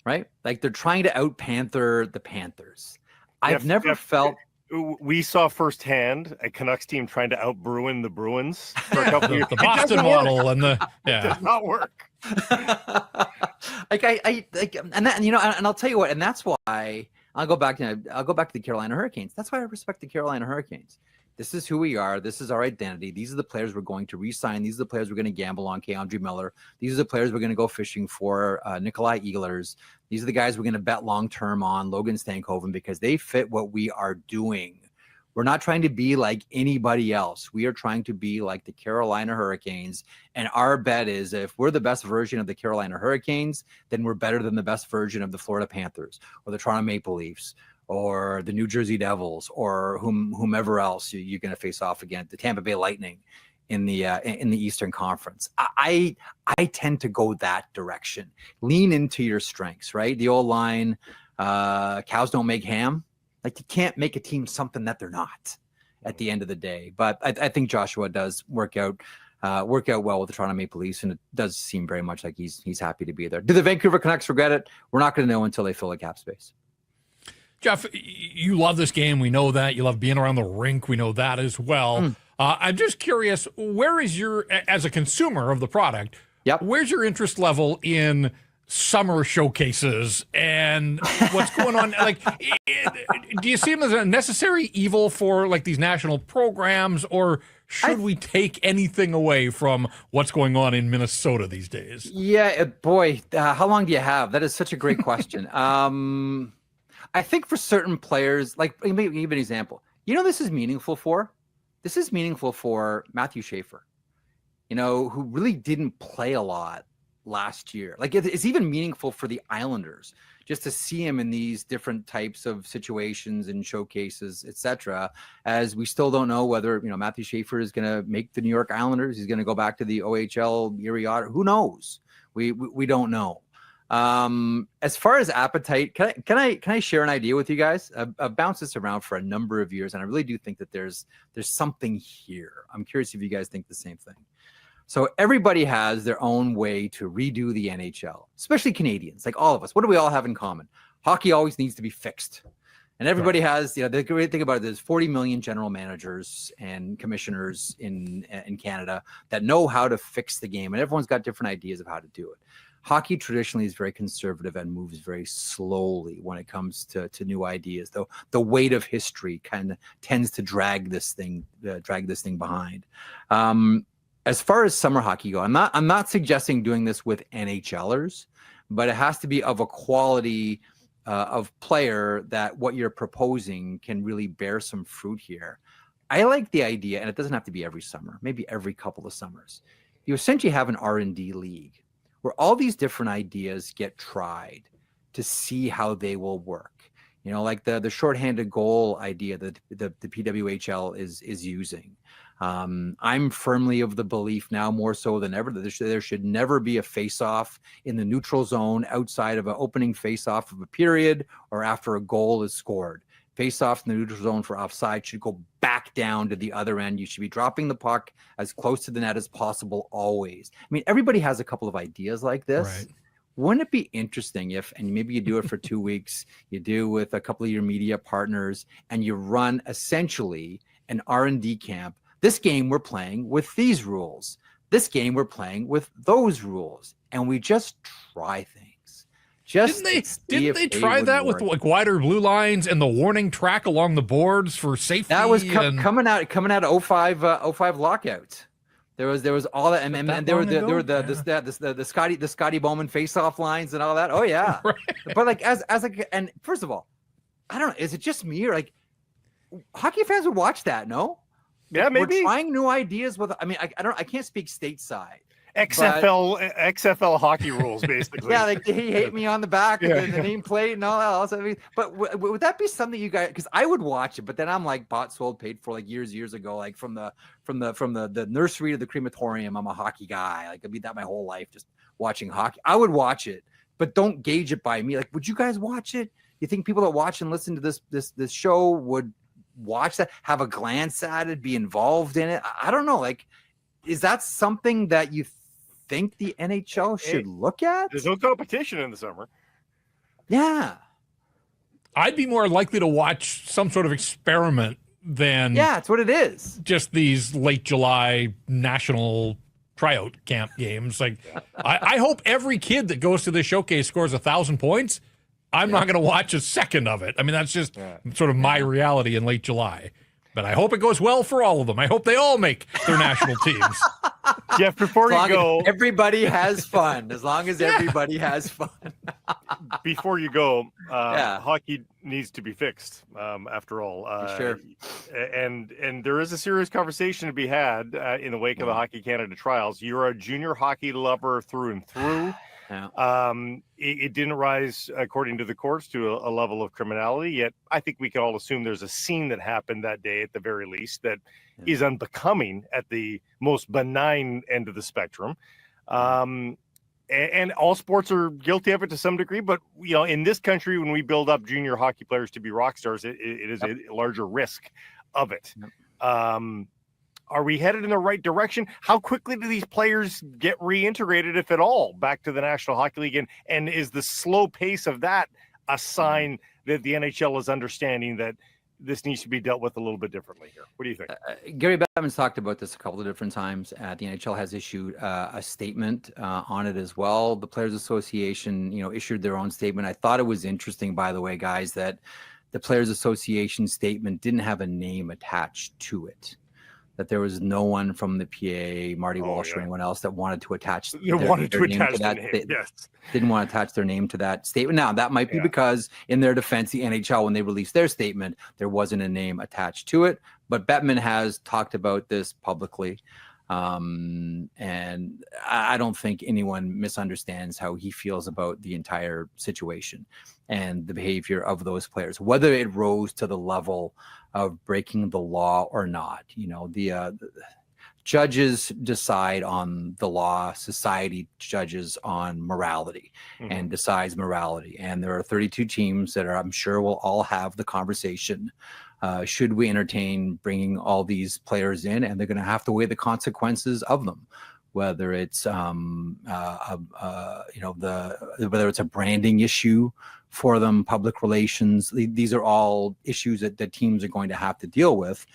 Right? Like they're trying to out Panther the Panthers. I've never felt. We saw firsthand a Canucks team trying to out Bruin the Bruins for a couple of years. The Boston model and it does not work. And I'll tell you what, and that's why I'll go back to the Carolina Hurricanes. That's why I respect the Carolina Hurricanes. This is who we are. This is our identity. These are the players we're going to re-sign. These are the players we're going to gamble on. Andre Miller. These are the players we're going to go fishing for. Nikolai Ehlers. These are the guys we're going to bet long-term on. Logan Stankoven, because they fit what we are doing. We're not trying to be like anybody else. We are trying to be like the Carolina Hurricanes. And our bet is if we're the best version of the Carolina Hurricanes, then we're better than the best version of the Florida Panthers or the Toronto Maple Leafs or the New Jersey Devils, or whomever else you're going to face off against, the Tampa Bay Lightning in the Eastern Conference. I tend to go that direction. Lean into your strengths, right? The old line, cows don't make ham. Like you can't make a team something that they're not at the end of the day. But I think Joshua does work out well with the Toronto Maple Leafs, and it does seem very much like he's happy to be there. Do the Vancouver Canucks regret it? We're not going to know until they fill the cap space. Jeff, you love this game. We know that. You love being around the rink. We know that as well. I'm just curious, where is as a consumer of the product, where's your interest level in summer showcases and what's going on? Like, do you see them as a necessary evil for like these national programs, or should we take anything away from what's going on in Minnesota these days? Yeah, boy, how long do you have? That is such a great question. I think for certain players, like maybe give an example. This is meaningful for? This is meaningful for Matthew Schaefer, who really didn't play a lot last year. Like it's even meaningful for the Islanders just to see him in these different types of situations and showcases, etc. As we still don't know whether Matthew Schaefer is going to make the New York Islanders. He's going to go back to the OHL. Who knows? We don't know. As far as appetite, can I share an idea with you guys? I've bounced this around for a number of years, and I really do think that there's something here. I'm curious if you guys think the same thing. So everybody has their own way to redo the NHL, especially Canadians, like all of us. What do we all have in common? Hockey always needs to be fixed. And everybody has, the great thing about it is 40 million general managers and commissioners in Canada that know how to fix the game, and everyone's got different ideas of how to do it. Hockey traditionally is very conservative and moves very slowly when it comes to new ideas. Though the weight of history kind of tends to drag this thing behind. As far as summer hockey go, I'm not suggesting doing this with NHLers, but it has to be of a quality of player that what you're proposing can really bear some fruit here. I like the idea, and it doesn't have to be every summer, maybe every couple of summers. You essentially have an R&D league where all these different ideas get tried to see how they will work. Like the shorthanded goal idea that the PWHL is using. I'm firmly of the belief now, more so than ever, that there should never be a face-off in the neutral zone outside of an opening face-off of a period or after a goal is scored. Face-off in the neutral zone for offside should go back down to the other end. You should be dropping the puck as close to the net as possible always. I mean, everybody has a couple of ideas like this. Right. Wouldn't it be interesting if, and maybe you do it for 2 weeks, you do with a couple of your media partners, and you run essentially an R&D camp. This game we're playing with these rules. This game we're playing with those rules. And we just try things. Didn't they try that with like wider blue lines and the warning track along the boards for safety? That was coming out of 05 lockout. There was all that, and there were the Scotty Bowman face-off lines and all that. Oh yeah, right. But like as and first of all, I don't know. Is it just me, or like hockey fans would watch that? No. Yeah, maybe. We're trying new ideas with. I mean, I can't speak stateside. XFL hockey rules, basically. Yeah, like he hate me on the back, and the nameplate and all that. Also, but would that be something you guys? Because I would watch it, but then I'm like bought, sold, paid for, like years ago, like from the nursery to the crematorium. I'm a hockey guy. Like I'd be that my whole life, just watching hockey. I would watch it, but don't gauge it by me. Like, would you guys watch it? You think people that watch and listen to this show would watch that, have a glance at it, be involved in it? I don't know. Like, is that something that you think the NHL should look at? There's no competition in the summer. Yeah. I'd be more likely to watch some sort of experiment than that's what it is. Just these late July national tryout camp games. Like, I hope every kid that goes to this showcase scores 1,000 points. I'm not going to watch a second of it. I mean, that's just sort of my reality in late July. But I hope it goes well for all of them. I hope they all make their national teams. Jeff, before you go, everybody has fun. As long as everybody has fun. Before you go, hockey needs to be fixed. After all, sure. And there is a serious conversation to be had in the wake of the Hockey Canada trials. You're a junior hockey lover through and through. Yeah. It didn't rise, according to the courts, to a level of criminality. Yet, I think we can all assume there's a scene that happened that day, at the very least, that is unbecoming at the most benign end of the spectrum. And all sports are guilty of it to some degree. But in this country, when we build up junior hockey players to be rock stars, it is a larger risk of it. Are we headed in the right direction? How quickly do these players get reintegrated, if at all, back to the National Hockey League? And is the slow pace of that a sign that the NHL is understanding that this needs to be dealt with a little bit differently here? What do you think? Gary Bettman's talked about this a couple of different times. The NHL has issued a statement on it as well. The Players Association, issued their own statement. I thought it was interesting, by the way, guys, that the Players Association statement didn't have a name attached to it. That there was no one from the PA, Marty Walsh, or anyone else that wanted to attach their name to that. Didn't want to attach their name to that statement. Now, that might be because, in their defense, the NHL, when they released their statement, there wasn't a name attached to it. But Bettman has talked about this publicly. And I don't think anyone misunderstands how he feels about the entire situation and the behavior of those players, whether it rose to the level of breaking the law or not. The judges decide on the law, society judges on morality and decides morality. And there are 32 teams that I'm sure will all have the conversation. Should we entertain bringing all these players in? And they're going to have to weigh the consequences of them, whether it's whether it's a branding issue for them, public relations. These are all issues that the teams are going to have to deal with.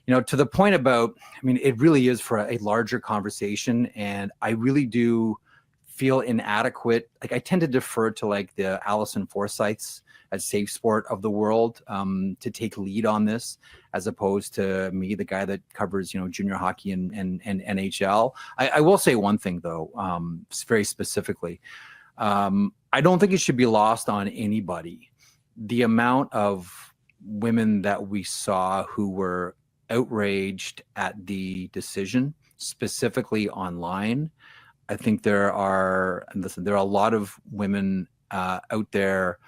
To the point about, it really is for a larger conversation, and I really do feel inadequate. Like, I tend to defer to the Allison Forsyths at Safe Sport of the world to take lead on this, as opposed to me, the guy that covers junior hockey and NHL. I will say one thing though, very specifically. I don't think it should be lost on anybody the amount of women that we saw who were outraged at the decision, specifically online. I think there are a lot of women out there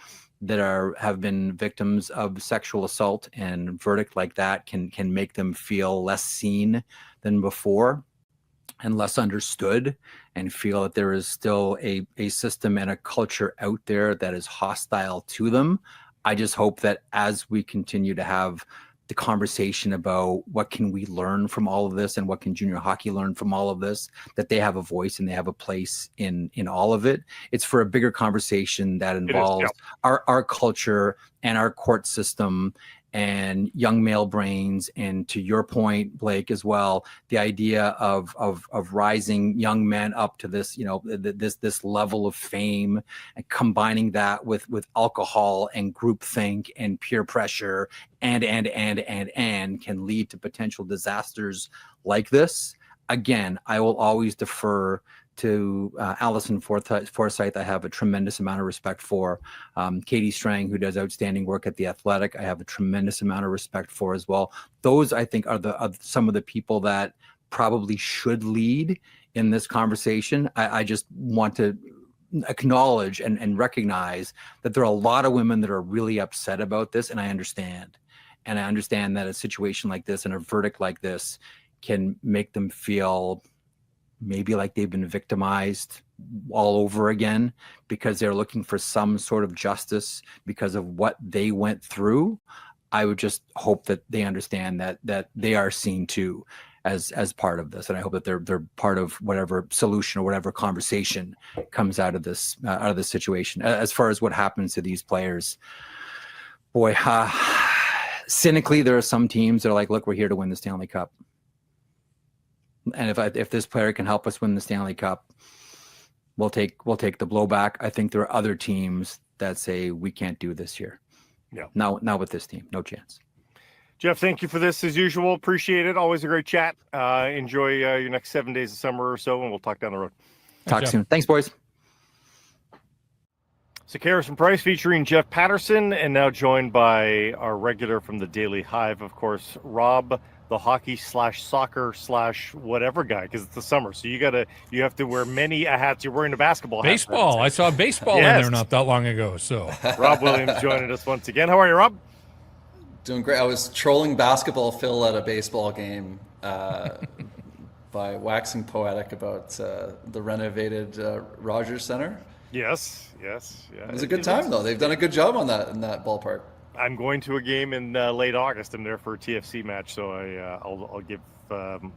that have been victims of sexual assault, and verdict like that can make them feel less seen than before and less understood, and feel that there is still a system and a culture out there that is hostile to them. I just hope that as we continue to have the conversation about what can we learn from all of this and what can junior hockey learn from all of this, that they have a voice and they have a place in all of it. It's for a bigger conversation that involves our culture and our court system and young male brains. And to your point, Blake, as well, the idea of rising young men up to this, this level of fame, and combining that with alcohol and groupthink and peer pressure and can lead to potential disasters like this. Again, I will always defer to Allison Forsyth. I have a tremendous amount of respect for. Katie Strang, who does outstanding work at The Athletic, I have a tremendous amount of respect for as well. Those, I think, are some of the people that probably should lead in this conversation. I just want to acknowledge and recognize that there are a lot of women that are really upset about this, and I understand. And I understand that a situation like this and a verdict like this can make them feel maybe like they've been victimized all over again because they're looking for some sort of justice because of what they went through. I would just hope that they understand that they are seen too as part of this, and I hope that they're part of whatever solution or whatever conversation comes out of this situation. As far as what happens to these players, boy, cynically, there are some teams that are like, look, we're here to win the Stanley Cup, and if this player can help us win the Stanley Cup, we'll take the blowback. I think there are other teams that say we can't do this here. Yeah. Now with this team, no chance. Jeff, thank you for this as usual. Appreciate it. Always a great chat. Enjoy your next 7 days of summer or so, and we'll talk down the road. Talk soon. Thanks, boys. Sakaris and Price featuring Jeff Paterson, and now joined by our regular from the Daily Hive, of course, Rob, the hockey/soccer/whatever guy, because it's the summer. So you have to wear many hats. You're wearing a basketball hat. Baseball. I saw baseball in there not that long ago. So Rob Williams joining us once again. How are you, Rob? Doing great. I was trolling basketball Phil at a baseball game by waxing poetic about the renovated Rogers Center. Yes. Yeah. It was a good time, though. They've done a good job on that in that ballpark. I'm going to a game in late August. I'm there for a TFC match, so I'll give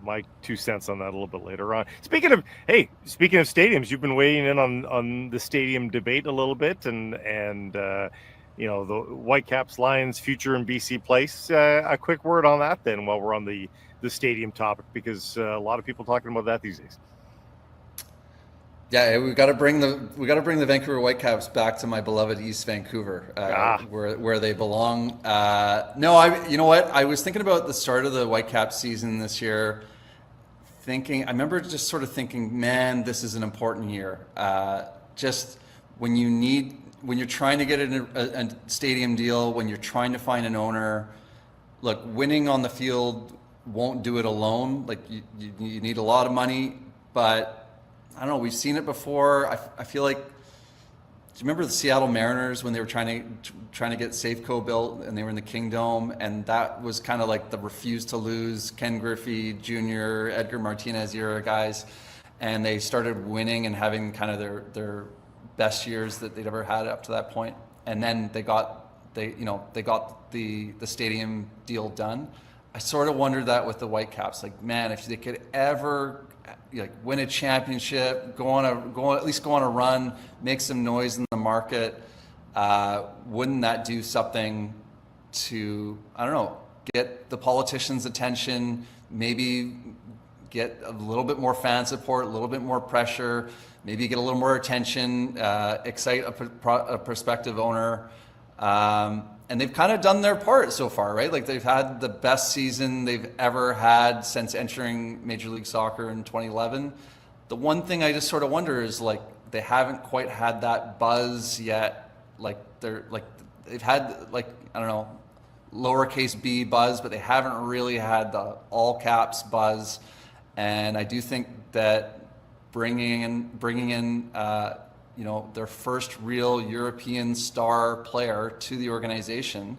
my 2 cents on that a little bit later on. Speaking of stadiums, you've been weighing in on the stadium debate a little bit, and the Whitecaps Lions future in BC Place. A quick word on that then, while we're on the stadium topic, because a lot of people talking about that these days. Yeah, we got to bring the Vancouver Whitecaps back to my beloved East Vancouver, where they belong. You know what? I was thinking about the start of the Whitecaps season this year. I remember just sort of thinking, man, this is an important year. Just when you're trying to get a stadium deal, when you're trying to find an owner, look, winning on the field won't do it alone. Like you need a lot of money, but I don't know. We've seen it before. I feel like. Do you remember the Seattle Mariners when they were trying to get Safeco built and they were in the Kingdome, and that was kind of like the refuse to lose Ken Griffey Jr., Edgar Martinez era guys, and they started winning and having kind of their best years that they'd ever had up to that point, and then they got the stadium deal done. I sort of wondered that with the Whitecaps, like, man, if they could ever win a championship, go on a run, make some noise in the market, wouldn't that do something to, I don't know, get the politicians' attention, maybe get a little bit more fan support, a little bit more pressure, maybe get a little more attention, excite a prospective owner. And they've kind of done their part so far, right? Like they've had the best season they've ever had since entering Major League Soccer in 2011. The one thing I just sort of wonder is like they haven't quite had that buzz yet. Like they've had like, I don't know, lowercase b buzz, but they haven't really had the all caps buzz. And I do think that bringing in their first real European star player to the organization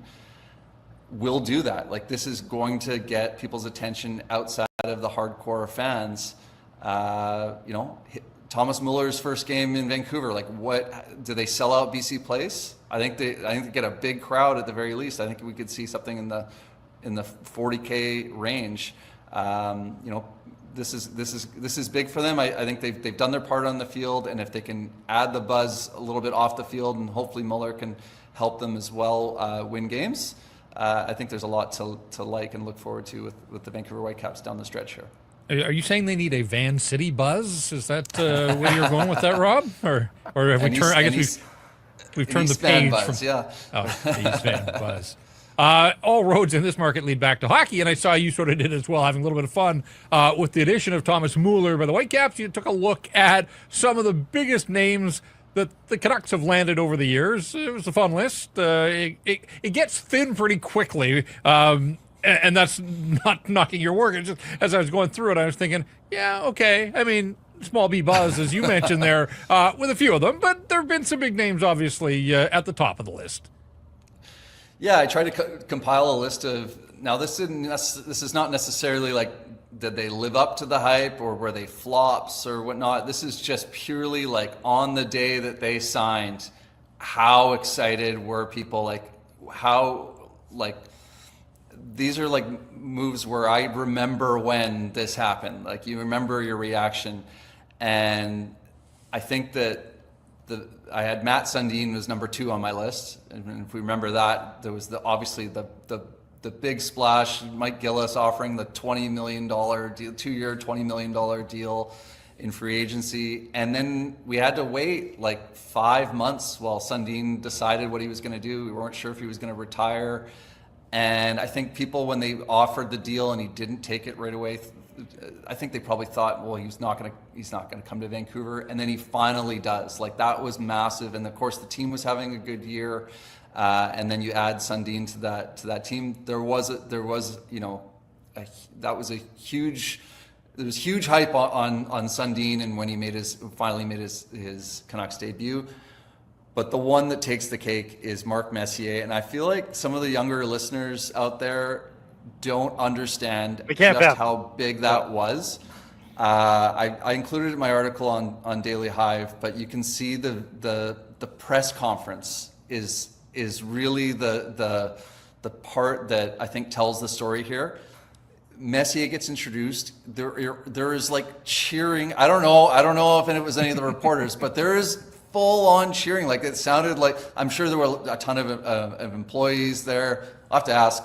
will do that. Like this is going to get people's attention outside of the hardcore fans. Thomas Müller's first game in Vancouver, like what, do they sell out BC Place? I think they get a big crowd at the very least. I think we could see something in the 40K range. This is big for them. I think they've done their part on the field, and if they can add the buzz a little bit off the field, and hopefully Müller can help them as well win games, I think there's a lot to like and look forward to with the Vancouver Whitecaps down the stretch here. Are you saying they need a Van City buzz? Is that where you're going with that, Rob? Or have we turned? I guess we've turned the page buzz, from yeah. East Van buzz. All roads in this market lead back to hockey, and I saw you sort of did as well, having a little bit of fun with the addition of Thomas Müller by the Whitecaps. You took a look at some of the biggest names that the Canucks have landed over the years. It was a fun list. It gets thin pretty quickly, and that's not knocking your work. It's just, as I was going through it, I was thinking, yeah, okay. I mean, small B buzz, as you mentioned there, with a few of them, but there have been some big names, obviously, at the top of the list. Yeah, I tried to compile a list of, now this is not necessarily like, did they live up to the hype or were they flops or whatnot? This is just purely like on the day that they signed, how excited were people? Like how, like these are like moves where I remember when this happened. Like you remember your reaction, and I think that I had Matt Sundin was number 2 on my list, and if we remember that, there was obviously the big splash, Mike Gillis offering the $20 million deal, 2-year $20 million deal in free agency, and then we had to wait like 5 months while Sundin decided what he was going to do. We weren't sure if he was going to retire, and I think people, when they offered the deal and he didn't take it right away, I think they probably thought, well, he's not going to come to Vancouver, and then he finally does. Like that was massive, and of course the team was having a good year, and then you add Sundin to that team. There was huge hype on Sundin, and when he finally made his Canucks debut. But the one that takes the cake is Mark Messier, and I feel like some of the younger listeners out there don't understand just how big that was. I included it in my article on Daily Hive, but you can see the press conference is really the part that I think tells the story here. Messier gets introduced. There is like cheering. I don't know if it was any of the reporters, but there is full on cheering. Like it sounded like, I'm sure there were a ton of employees there. I'll have to ask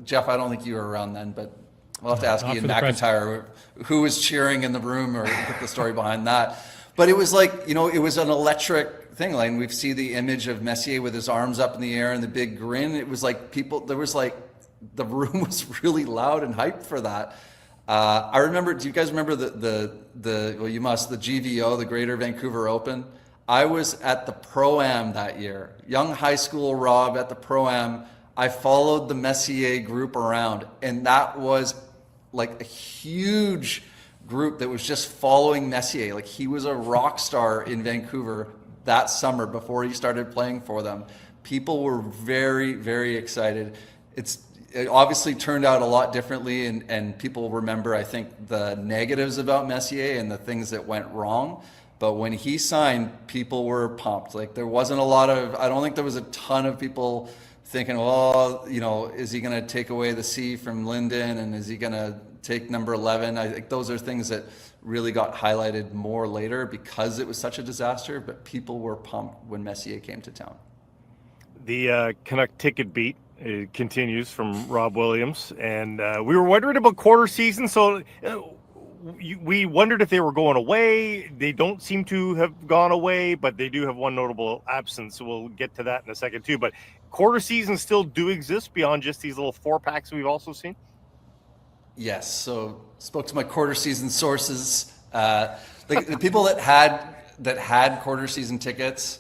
Jeff. I don't think you were around then, but we'll have to ask Ian McIntyre who was cheering in the room, or put the story behind that. But it was like, it was an electric thing. Like we see the image of Messier with his arms up in the air and the big grin. It was like the room was really loud and hyped for that. I remember, do you guys remember well, you must, the GVO, the Greater Vancouver Open? I was at the Pro-Am that year. Young high school Rob at the Pro-Am. I followed the Messier group around, and that was like a huge group that was just following Messier. Like he was a rock star in Vancouver that summer before he started playing for them. People were very, very excited. It obviously turned out a lot differently, and people remember, I think, the negatives about Messier and the things that went wrong. But when he signed, people were pumped. Like there wasn't I don't think there was a ton of people thinking, well, is he going to take away the C from Linden, and is he going to take number 11? I think those are things that really got highlighted more later because it was such a disaster, but people were pumped when Messier came to town. The Canuck ticket beat continues from Rob Williams, and we were wondering about quarter season, so we wondered if they were going away. They don't seem to have gone away, but they do have one notable absence, so we'll get to that in a second too. But quarter seasons still do exist beyond just these little 4-packs we've also seen? Yes, so spoke to my quarter season sources. The people that had quarter season tickets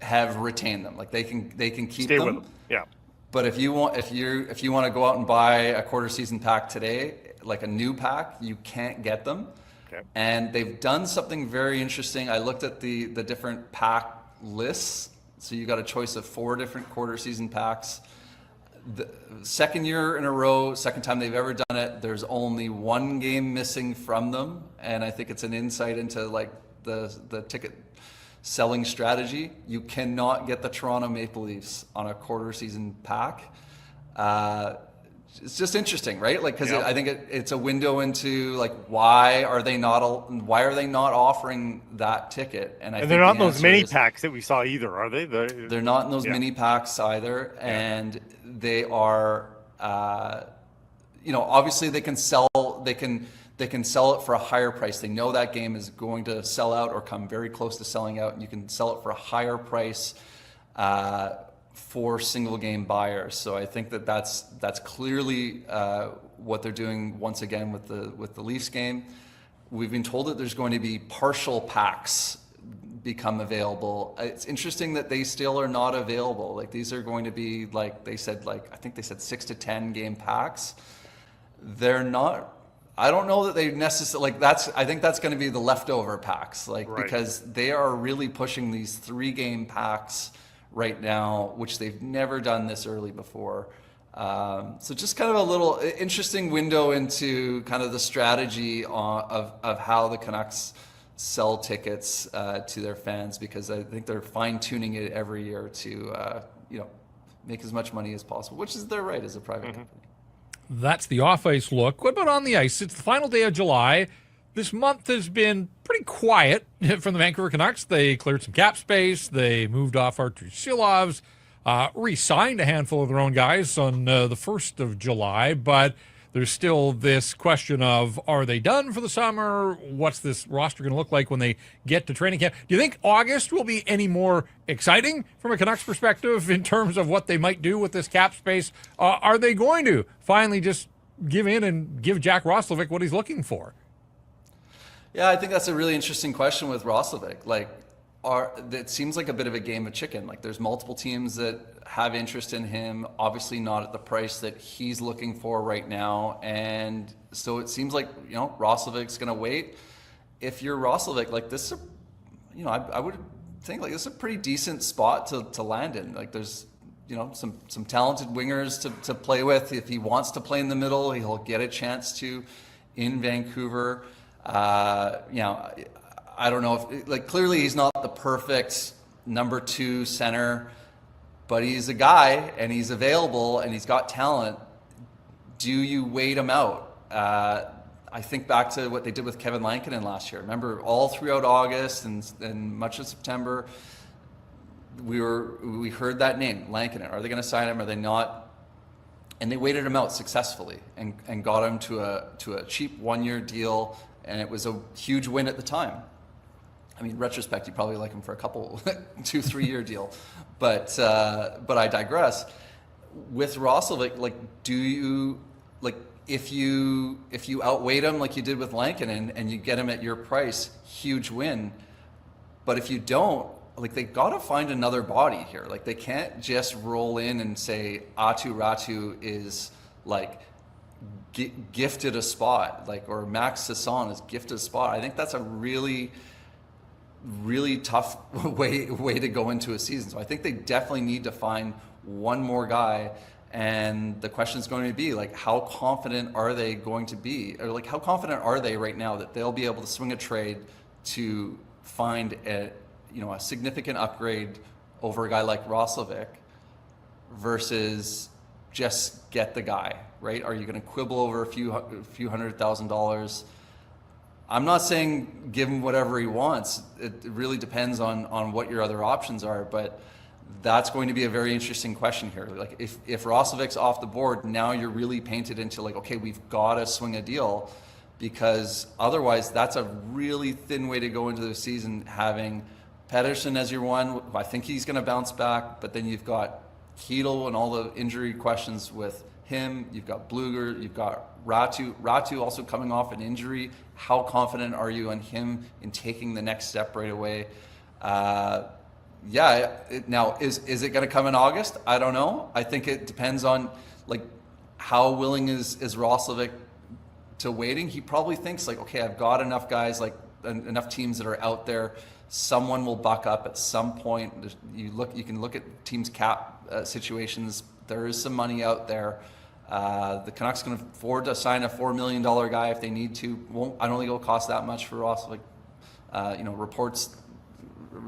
have retained them. Like they can keep Stay them. with them. Yeah. But if you want to go out and buy a quarter season pack today, like a new pack, you can't get them. Okay. And they've done something very interesting. I looked at the different pack lists. So you got a choice of 4 different quarter season packs. The second year in a row, second time they've ever done it, there's only 1 game missing from them, and I think it's an insight into like the ticket selling strategy. You cannot get the Toronto Maple Leafs on a quarter season pack. It's just interesting, right? Like because I think it's a window into like why are they not offering that ticket? And they're not in those mini packs that we saw either, are they? They're not in those mini packs either, and they are. Obviously they can sell. They can sell it for a higher price. They know that game is going to sell out or come very close to selling out, and you can sell it for a higher price. For single game buyers. So I think that's clearly what they're doing once again with the Leafs game. We've been told that there's going to be partial packs become available. It's interesting that they still are not available. Like these are going to be I think they said 6 to 10 game packs. They're not. I don't know that they necessarily I think that's going to be the leftover packs, because they are really pushing these 3 game packs right now, which they've never done this early before. So just kind of a little interesting window into kind of the strategy of how the Canucks sell tickets to their fans, because I think they're fine-tuning it every year to make as much money as possible, which is their right as a private company. That's the off-ice look. What about on the ice? It's the final day of July. This month has been pretty quiet from the Vancouver Canucks. They cleared some cap space. They moved off Artur Silovs, re-signed a handful of their own guys on the 1st of July, but there's still this question of, are they done for the summer? What's this roster going to look like when they get to training camp? Do you think August will be any more exciting from a Canucks perspective in terms of what they might do with this cap space? Are they going to finally just give in and give Jack Roslovic what he's looking for? Yeah, I think that's a really interesting question with Roslovic. Like, it seems like a bit of a game of chicken. Like, there's multiple teams that have interest in him, obviously not at the price that he's looking for right now. And so it seems like, Roslovic's going to wait. If you're Roslovic, like, this is I would think like this is a pretty decent spot to land in. Like, there's, some talented wingers to play with. If he wants to play in the middle, he'll get a chance to in Vancouver. I don't know if, clearly he's not the perfect number 2 center, but he's a guy and he's available and he's got talent. Do you wait him out? I think back to what they did with Kevin Lankinen last year. Remember, all throughout August and much of September, we heard that name, Lankinen. Are they going to sign him? Are they not? And they waited him out successfully and got him to a cheap 1-year deal, and it was a huge win at the time. I mean, in retrospect, you probably like him for a couple 2-3 year deal, but I digress. With Roslovic, do you if you outweight him like you did with Lankinen and you get him at your price, huge win. But if you don't, they got to find another body here. They can't just roll in and say Aatu Ratu is gifted a spot, or Max Sasson is gifted a spot. I think that's a really, really tough way to go into a season. So I think they definitely need to find one more guy. And the question is going to be how confident are they going to be, or how confident are they right now that they'll be able to swing a trade to find a significant upgrade over a guy like Roslovic versus just get the guy, right? Are you going to quibble over a few $100,000? I'm not saying give him whatever he wants. It really depends on what your other options are, but that's going to be a very interesting question here. If Roslovic's off the board, now you're really painted into okay, we've got to swing a deal, because otherwise that's a really thin way to go into the season, having Pettersson as your one. I think he's going to bounce back, but then you've got Hedl and all the injury questions with him. You've got Bluger, you've got Ratu also coming off an injury. How confident are you on him in taking the next step right away? Now, is it going to come in August? I don't know. I think it depends on how willing is Roslovic to waiting. He probably thinks okay, I've got enough guys, enough teams that are out there. Someone will buck up at some point. You can look at teams' cap situations. There is some money out there. The Canucks can afford to sign a $4 million guy if they need to. I don't think it'll cost that much for Roslovic. Reports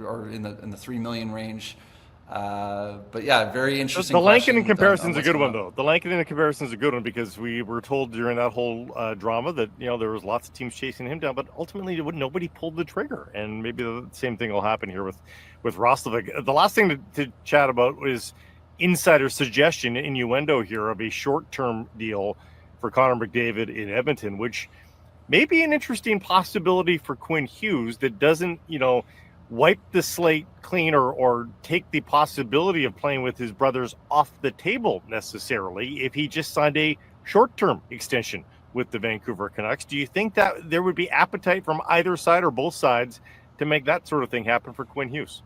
are in the $3 million range. But yeah, very interesting. The Lankinen comparison's a good one, though. The Lankinen comparison's a good one, because we were told during that whole drama that there was lots of teams chasing him down, but ultimately nobody pulled the trigger. And maybe the same thing will happen here with Roslovic. The last thing to chat about is insider suggestion, innuendo here, of a short-term deal for Conner McDavid in Edmonton, which may be an interesting possibility for Quinn Hughes that doesn't wipe the slate clean or take the possibility of playing with his brothers off the table necessarily if he just signed a short-term extension with the Vancouver Canucks. Do you think that there would be appetite from either side or both sides to make that sort of thing happen for Quinn Hughes?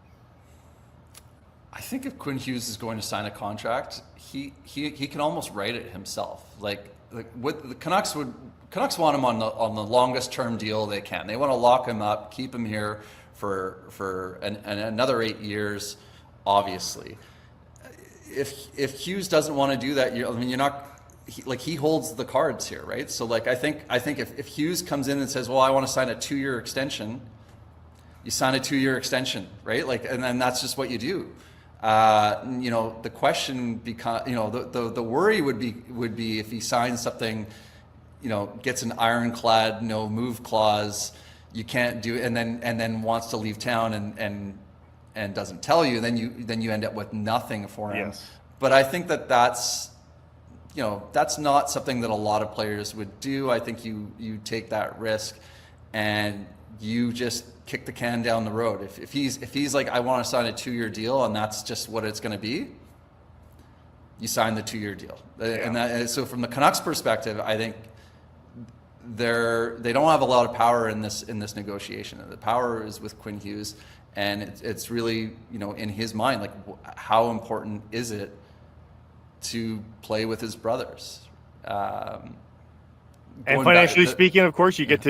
I think if Quinn Hughes is going to sign a contract, he can almost write it himself. What the Canucks want him on the longest term deal they can. They want to lock him up, keep him here for another 8 years, obviously. If Hughes doesn't want to do that, you're not. He holds the cards here, right? So I think if Hughes comes in and says, well, I want to sign a 2-year extension, you sign a 2-year extension, right? And then that's just what you do. The question becomes, the worry would be if he signs something, gets an ironclad no move clause, you can't do, and then wants to leave town and doesn't tell you, then you end up with nothing for him. Yes. But I think that's not something that a lot of players would do. I think you take that risk and you just kick the can down the road. If he's like, I want to sign a 2-year deal and that's just what it's going to be, you sign the 2-year deal. Yeah. And so from the Canucks perspective, I think they don't have a lot of power in this negotiation. The power is with Quinn Hughes, and it's really, in his mind, like, how important is it to play with his brothers? And financially speaking, of course, you get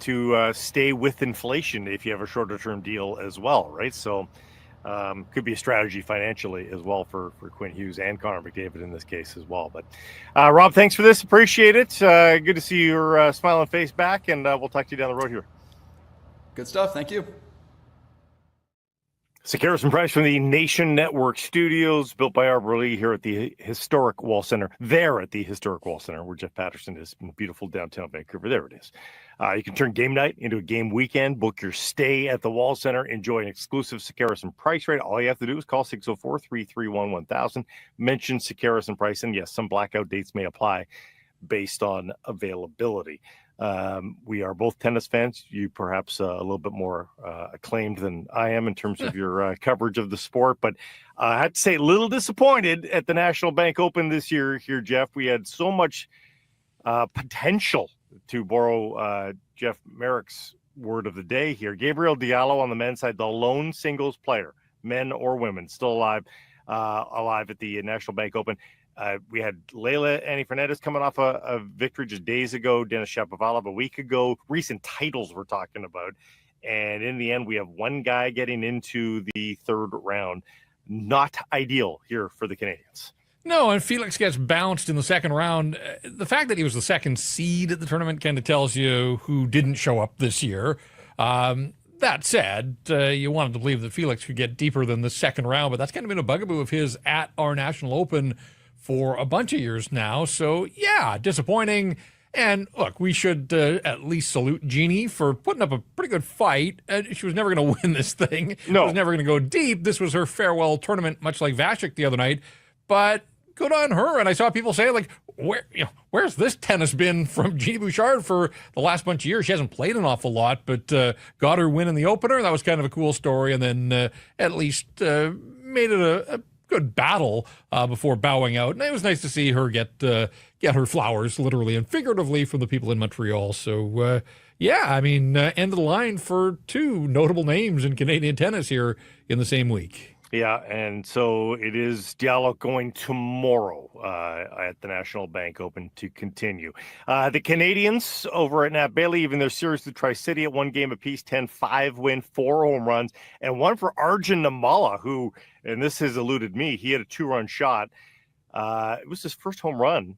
to stay with inflation if you have a shorter term deal as well, right? So could be a strategy financially as well for Quinn Hughes and Conner McDavid in this case as well. But Rob, thanks for this. Appreciate it. Good to see your smiling face back, and we'll talk to you down the road here. Good stuff. Thank you. Sakaris and Price from the Nation Network studios, built by Arbor Lee here at the Historic Wall Center. There at the Historic Wall Center, where Jeff Paterson is in beautiful downtown Vancouver. There it is. You can turn game night into a game weekend. Book your stay at the Wall Center. Enjoy an exclusive Sakaris and Price rate. All you have to do is call 604-331-1000. Mention Sakaris and Price, and yes, some blackout dates may apply based on availability. We are both tennis fans. You perhaps a little bit more acclaimed than I am in terms of your coverage of the sport. But I have to say, a little disappointed at the National Bank Open this year here, Jeff. We had so much potential, to borrow Jeff Marek's word of the day here. Gabriel Diallo on the men's side, the lone singles player, men or women, still alive at the National Bank Open. We had Leila Annie Fernandez coming off a victory just days ago, Denis Shapovalov a week ago. Recent titles we're talking about. And in the end, we have one guy getting into the third round. Not ideal here for the Canadians. No, and Felix gets bounced in the second round. The fact that he was the second seed at the tournament kind of tells you who didn't show up this year. That said, you wanted to believe that Felix could get deeper than the second round, but that's kind of been a bugaboo of his at our National Open for a bunch of years now. So, yeah, disappointing. And look, we should at least salute Jeannie for putting up a pretty good fight. She was never going to win this thing. No. She was never going to go deep. This was her farewell tournament, much like Vasek the other night. But good on her. And I saw people say, like, where's this tennis been from Jeannie Bouchard for the last bunch of years? She hasn't played an awful lot, but got her win in the opener. That was kind of a cool story. And then at least made it a good battle before bowing out. And it was nice to see her get her flowers, literally and figuratively, from the people in Montreal. So, end of the line for two notable names in Canadian tennis here in the same week. Yeah, and so it is Diallo going tomorrow at the National Bank Open to continue. The Canadians over at Nat Bailey, even their series to Tri-City at 1 game apiece, 10-5 win, 4 home runs, and one for Arjun Namala, who, and this has eluded me, he had a 2-run shot. It was his first home run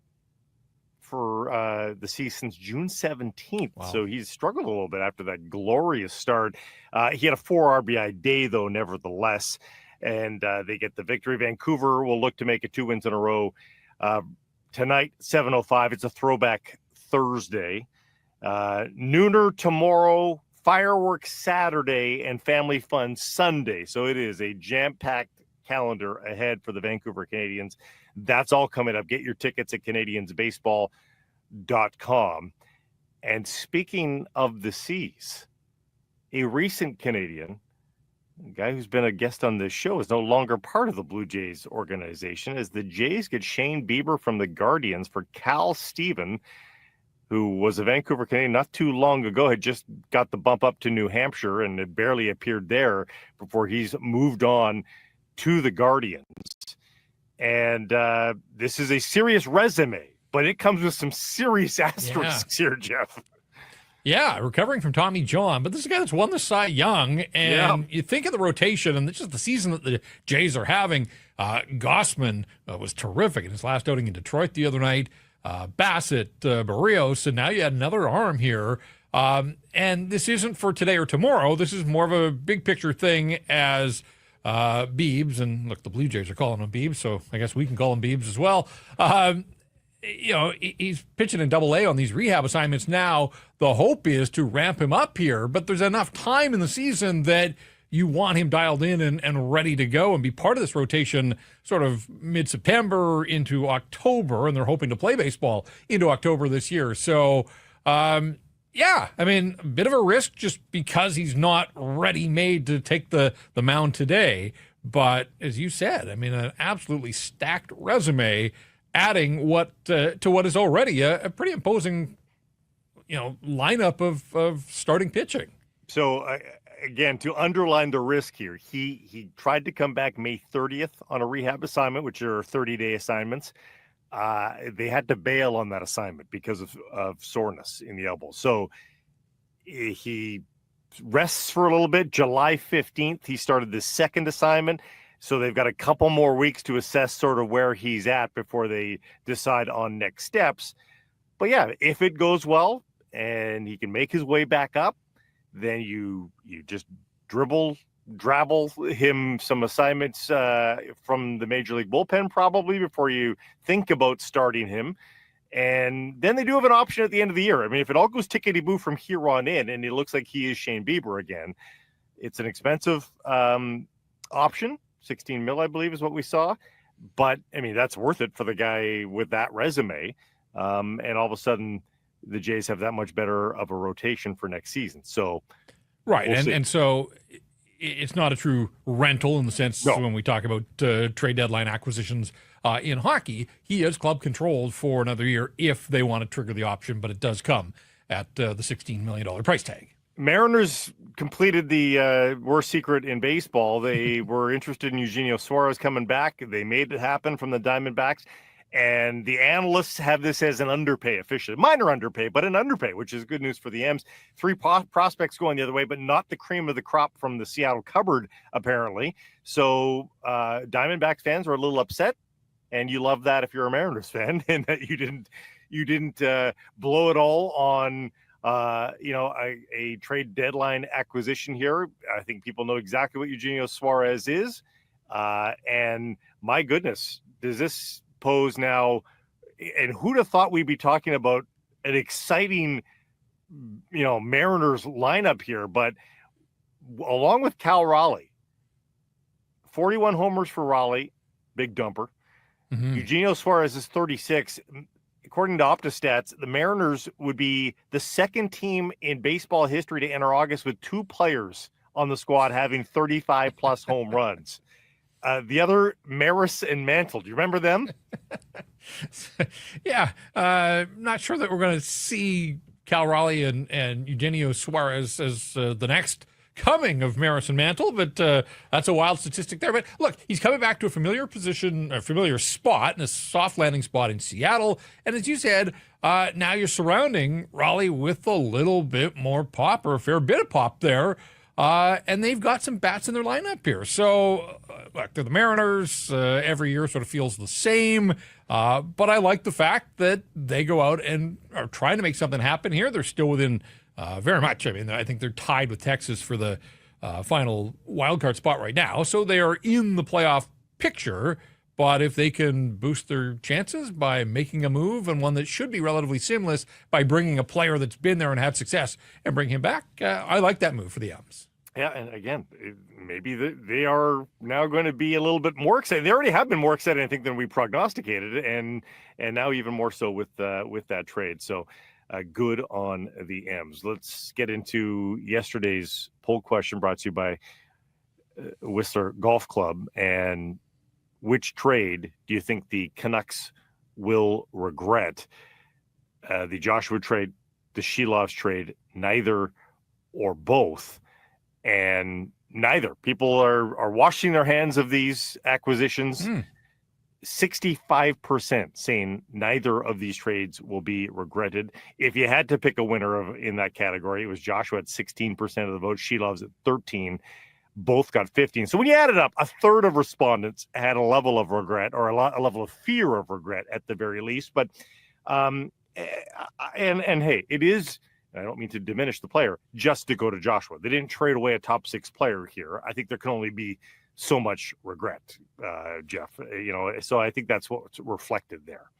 for the season since June 17th. Wow. So he's struggled a little bit after that glorious start. He had a 4 RBI day, though, nevertheless. And they get the victory. Vancouver will look to make it 2 wins in a row tonight, 7:05. It's a throwback Thursday. Nooner tomorrow, fireworks Saturday, and family fun Sunday. So it is a jam-packed calendar ahead for the Vancouver Canadians. That's all coming up. Get your tickets at CanadiansBaseball.com. And speaking of the C's, a recent Canadian, a guy who's been a guest on this show, is no longer part of the Blue Jays organization, as the Jays get Shane Bieber from the Guardians for Cal Stephen, who was a Vancouver Canadian not too long ago, had just got the bump up to New Hampshire and had barely appeared there before he's moved on to the Guardians. And this is a serious resume, but it comes with some serious asterisks here, Jeff. Yeah, recovering from Tommy John, but this is a guy that's won the Cy Young, and you think of the rotation and just the season that the Jays are having. Gossman was terrific in his last outing in Detroit the other night. Bassett, Barrios, and now you had another arm here. And this isn't for today or tomorrow. This is more of a big picture thing as Beebs, and look, the Blue Jays are calling him Beebs, so I guess we can call him Beebs as well. He's pitching in Double-A on these rehab assignments now. The hope is to ramp him up here, but there's enough time in the season that you want him dialed in and ready to go and be part of this rotation sort of mid-September into October, and they're hoping to play baseball into October this year. So, yeah, I mean, a bit of a risk just because he's not ready-made to take the mound today. But as you said, I mean, an absolutely stacked resume, adding to what is already a pretty imposing, lineup of starting pitching. So, again, to underline the risk here, he tried to come back May 30th on a rehab assignment, which are 30-day assignments. They had to bail on that assignment because of soreness in the elbow. So he rests for a little bit. July 15th, he started the second assignment. So they've got a couple more weeks to assess sort of where he's at before they decide on next steps. But yeah, if it goes well and he can make his way back up, then you just drabble him some assignments from the Major League bullpen probably before you think about starting him. And then they do have an option at the end of the year. I mean, if it all goes tickety-boo from here on in, and it looks like he is Shane Bieber again, it's an expensive option. 16 mil, I believe, is what we saw. But, I mean, that's worth it for the guy with that resume. And all of a sudden, the Jays have that much better of a rotation for next season. So, right. We'll and so it's not a true rental in the sense when we talk about trade deadline acquisitions in hockey. He is club controlled for another year if they want to trigger the option, but it does come at the $16 million price tag. Mariners completed the worst secret in baseball. They were interested in Eugenio Suarez coming back. They made it happen from the Diamondbacks. And the analysts have this as an underpay officially. Minor underpay, but an underpay, which is good news for the M's. 3 prospects going the other way, but not the cream of the crop from the Seattle cupboard, apparently. So Diamondbacks fans are a little upset, and you love that if you're a Mariners fan, and that you didn't blow it all on a trade deadline acquisition here. I think people know exactly what Eugenio Suarez is. And my goodness, does this pose now, and who'd have thought we'd be talking about an exciting, Mariners lineup here, but along with Cal Raleigh, 41 homers for Raleigh, big dumper. Mm-hmm. Eugenio Suarez is 36. According to OptaStats, the Mariners would be the second team in baseball history to enter August with 2 players on the squad having 35 plus home runs. The other, Maris and Mantle. Do you remember them? Yeah. Not sure that we're going to see Cal Raleigh and Eugenio Suarez as the next coming of Maris and Mantle, but that's a wild statistic there. But look, he's coming back to a familiar position, a familiar spot, in a soft landing spot in Seattle. And as you said, now you're surrounding Raleigh with a little bit more pop, or a fair bit of pop there. And they've got some bats in their lineup here. So, look, they're the Mariners. Every year sort of feels the same. But I like the fact that they go out and are trying to make something happen here. They're still within very much. I mean, I think they're tied with Texas for the final wildcard spot right now. So they are in the playoff picture. But if they can boost their chances by making a move, and one that should be relatively seamless, by bringing a player that's been there and had success and bring him back, I like that move for the M's. Yeah, and again, maybe they are now going to be a little bit more excited. They already have been more excited, I think, than we prognosticated, and now even more so with that trade. So good on the M's. Let's get into yesterday's poll question brought to you by Whistler Golf Club. And which trade do you think the Canucks will regret? The Joshua trade, the Shilovs trade, neither or both. And neither. People are washing their hands of these acquisitions. 65% saying neither of these trades will be regretted. If you had to pick a winner in that category, it was Joshua at 16% of the vote, Shilovs at 13%. Both got 15. So when you add it up, a third of respondents had a level of regret, or a level of fear of regret at the very least. But and hey, it is, I don't mean to diminish the player, just Dakota Joshua. They didn't trade away a top 6 player here. I think there can only be so much regret, Jeff. So I think that's what's reflected there.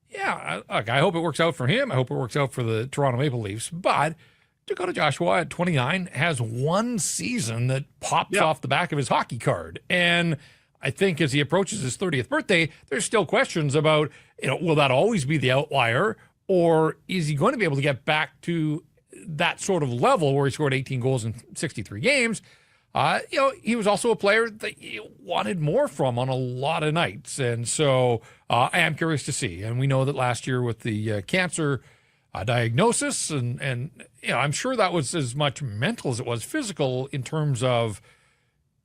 Yeah, I hope it works out for him. I hope it works out for the Toronto Maple Leafs. But Dakota Joshua at 29 has one season that pops off the back of his hockey card. And I think as he approaches his 30th birthday, there's still questions about, will that always be the outlier? Or is he going to be able to get back to that sort of level where he scored 18 goals in 63 games? He was also a player that you wanted more from on a lot of nights. And so I am curious to see. And we know that last year with the cancer diagnosis, and I'm sure that was as much mental as it was physical in terms of,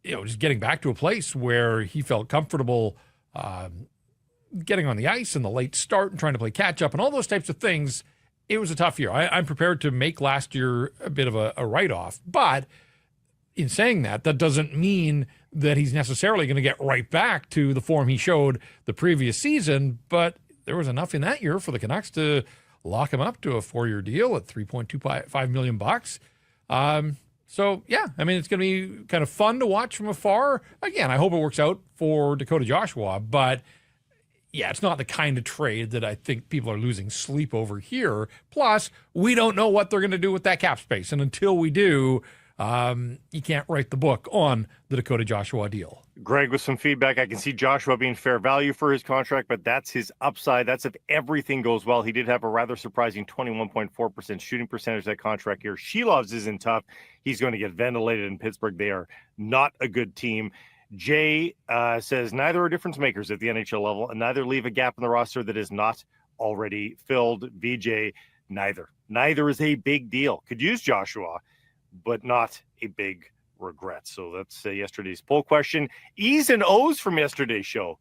just getting back to a place where he felt comfortable getting on the ice and the late start and trying to play catch up and all those types of things. It was a tough year. I'm prepared to make last year a bit of a write-off. But in saying that doesn't mean that he's necessarily going to get right back to the form he showed the previous season. But there was enough in that year for the Canucks to lock him up to a 4-year deal at $3.25 million. So, yeah, it's going to be kind of fun to watch from afar. Again, I hope it works out for Dakota Joshua. But, yeah, it's not the kind of trade that I think people are losing sleep over here. Plus, we don't know what they're going to do with that cap space. And until we do, you can't write the book on the Dakota Joshua deal. Greg, with some feedback, I can see Joshua being fair value for his contract, but that's his upside. That's if everything goes well. He did have a rather surprising 21.4% shooting percentage that contract year. Shelovs isn't tough. He's going to get ventilated in Pittsburgh. They are not a good team. Jay says neither are difference makers at the NHL level, and neither leave a gap in the roster that is not already filled. VJ, neither. Neither is a big deal. Could use Joshua, but not a big regret. So that's yesterday's poll question. E's and O's from yesterday's show.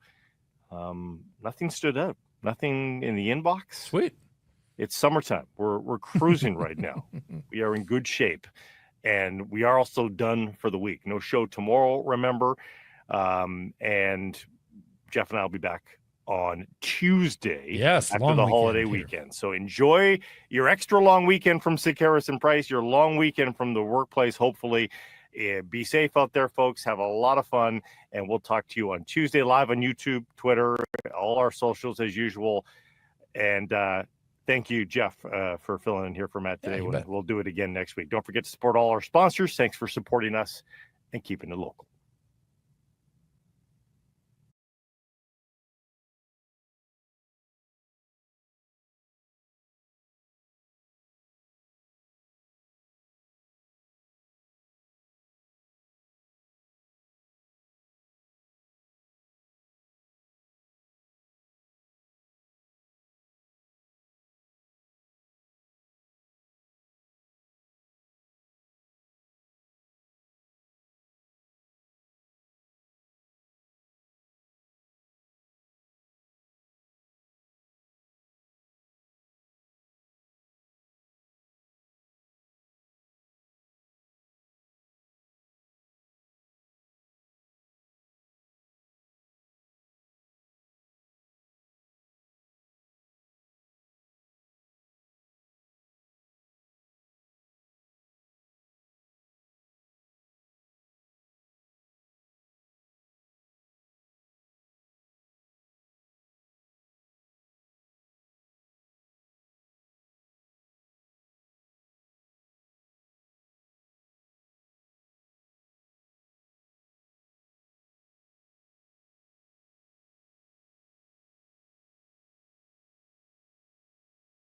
Nothing stood out. Nothing in the inbox. Sweet. It's summertime. We're cruising right now. We are in good shape. And we are also done for the week. No show tomorrow, remember. And Jeff and I will be back on Tuesday. Yes, after the holiday weekend. So enjoy your extra long weekend from Sakaris and Price, your long weekend from the workplace, hopefully. Be safe out there, folks. Have a lot of fun. And we'll talk to you on Tuesday live on YouTube, Twitter, all our socials as usual. And thank you, Jeff, for filling in here for Matt today. We'll do it again next week. Don't forget to support all our sponsors. Thanks for supporting us and keeping it local.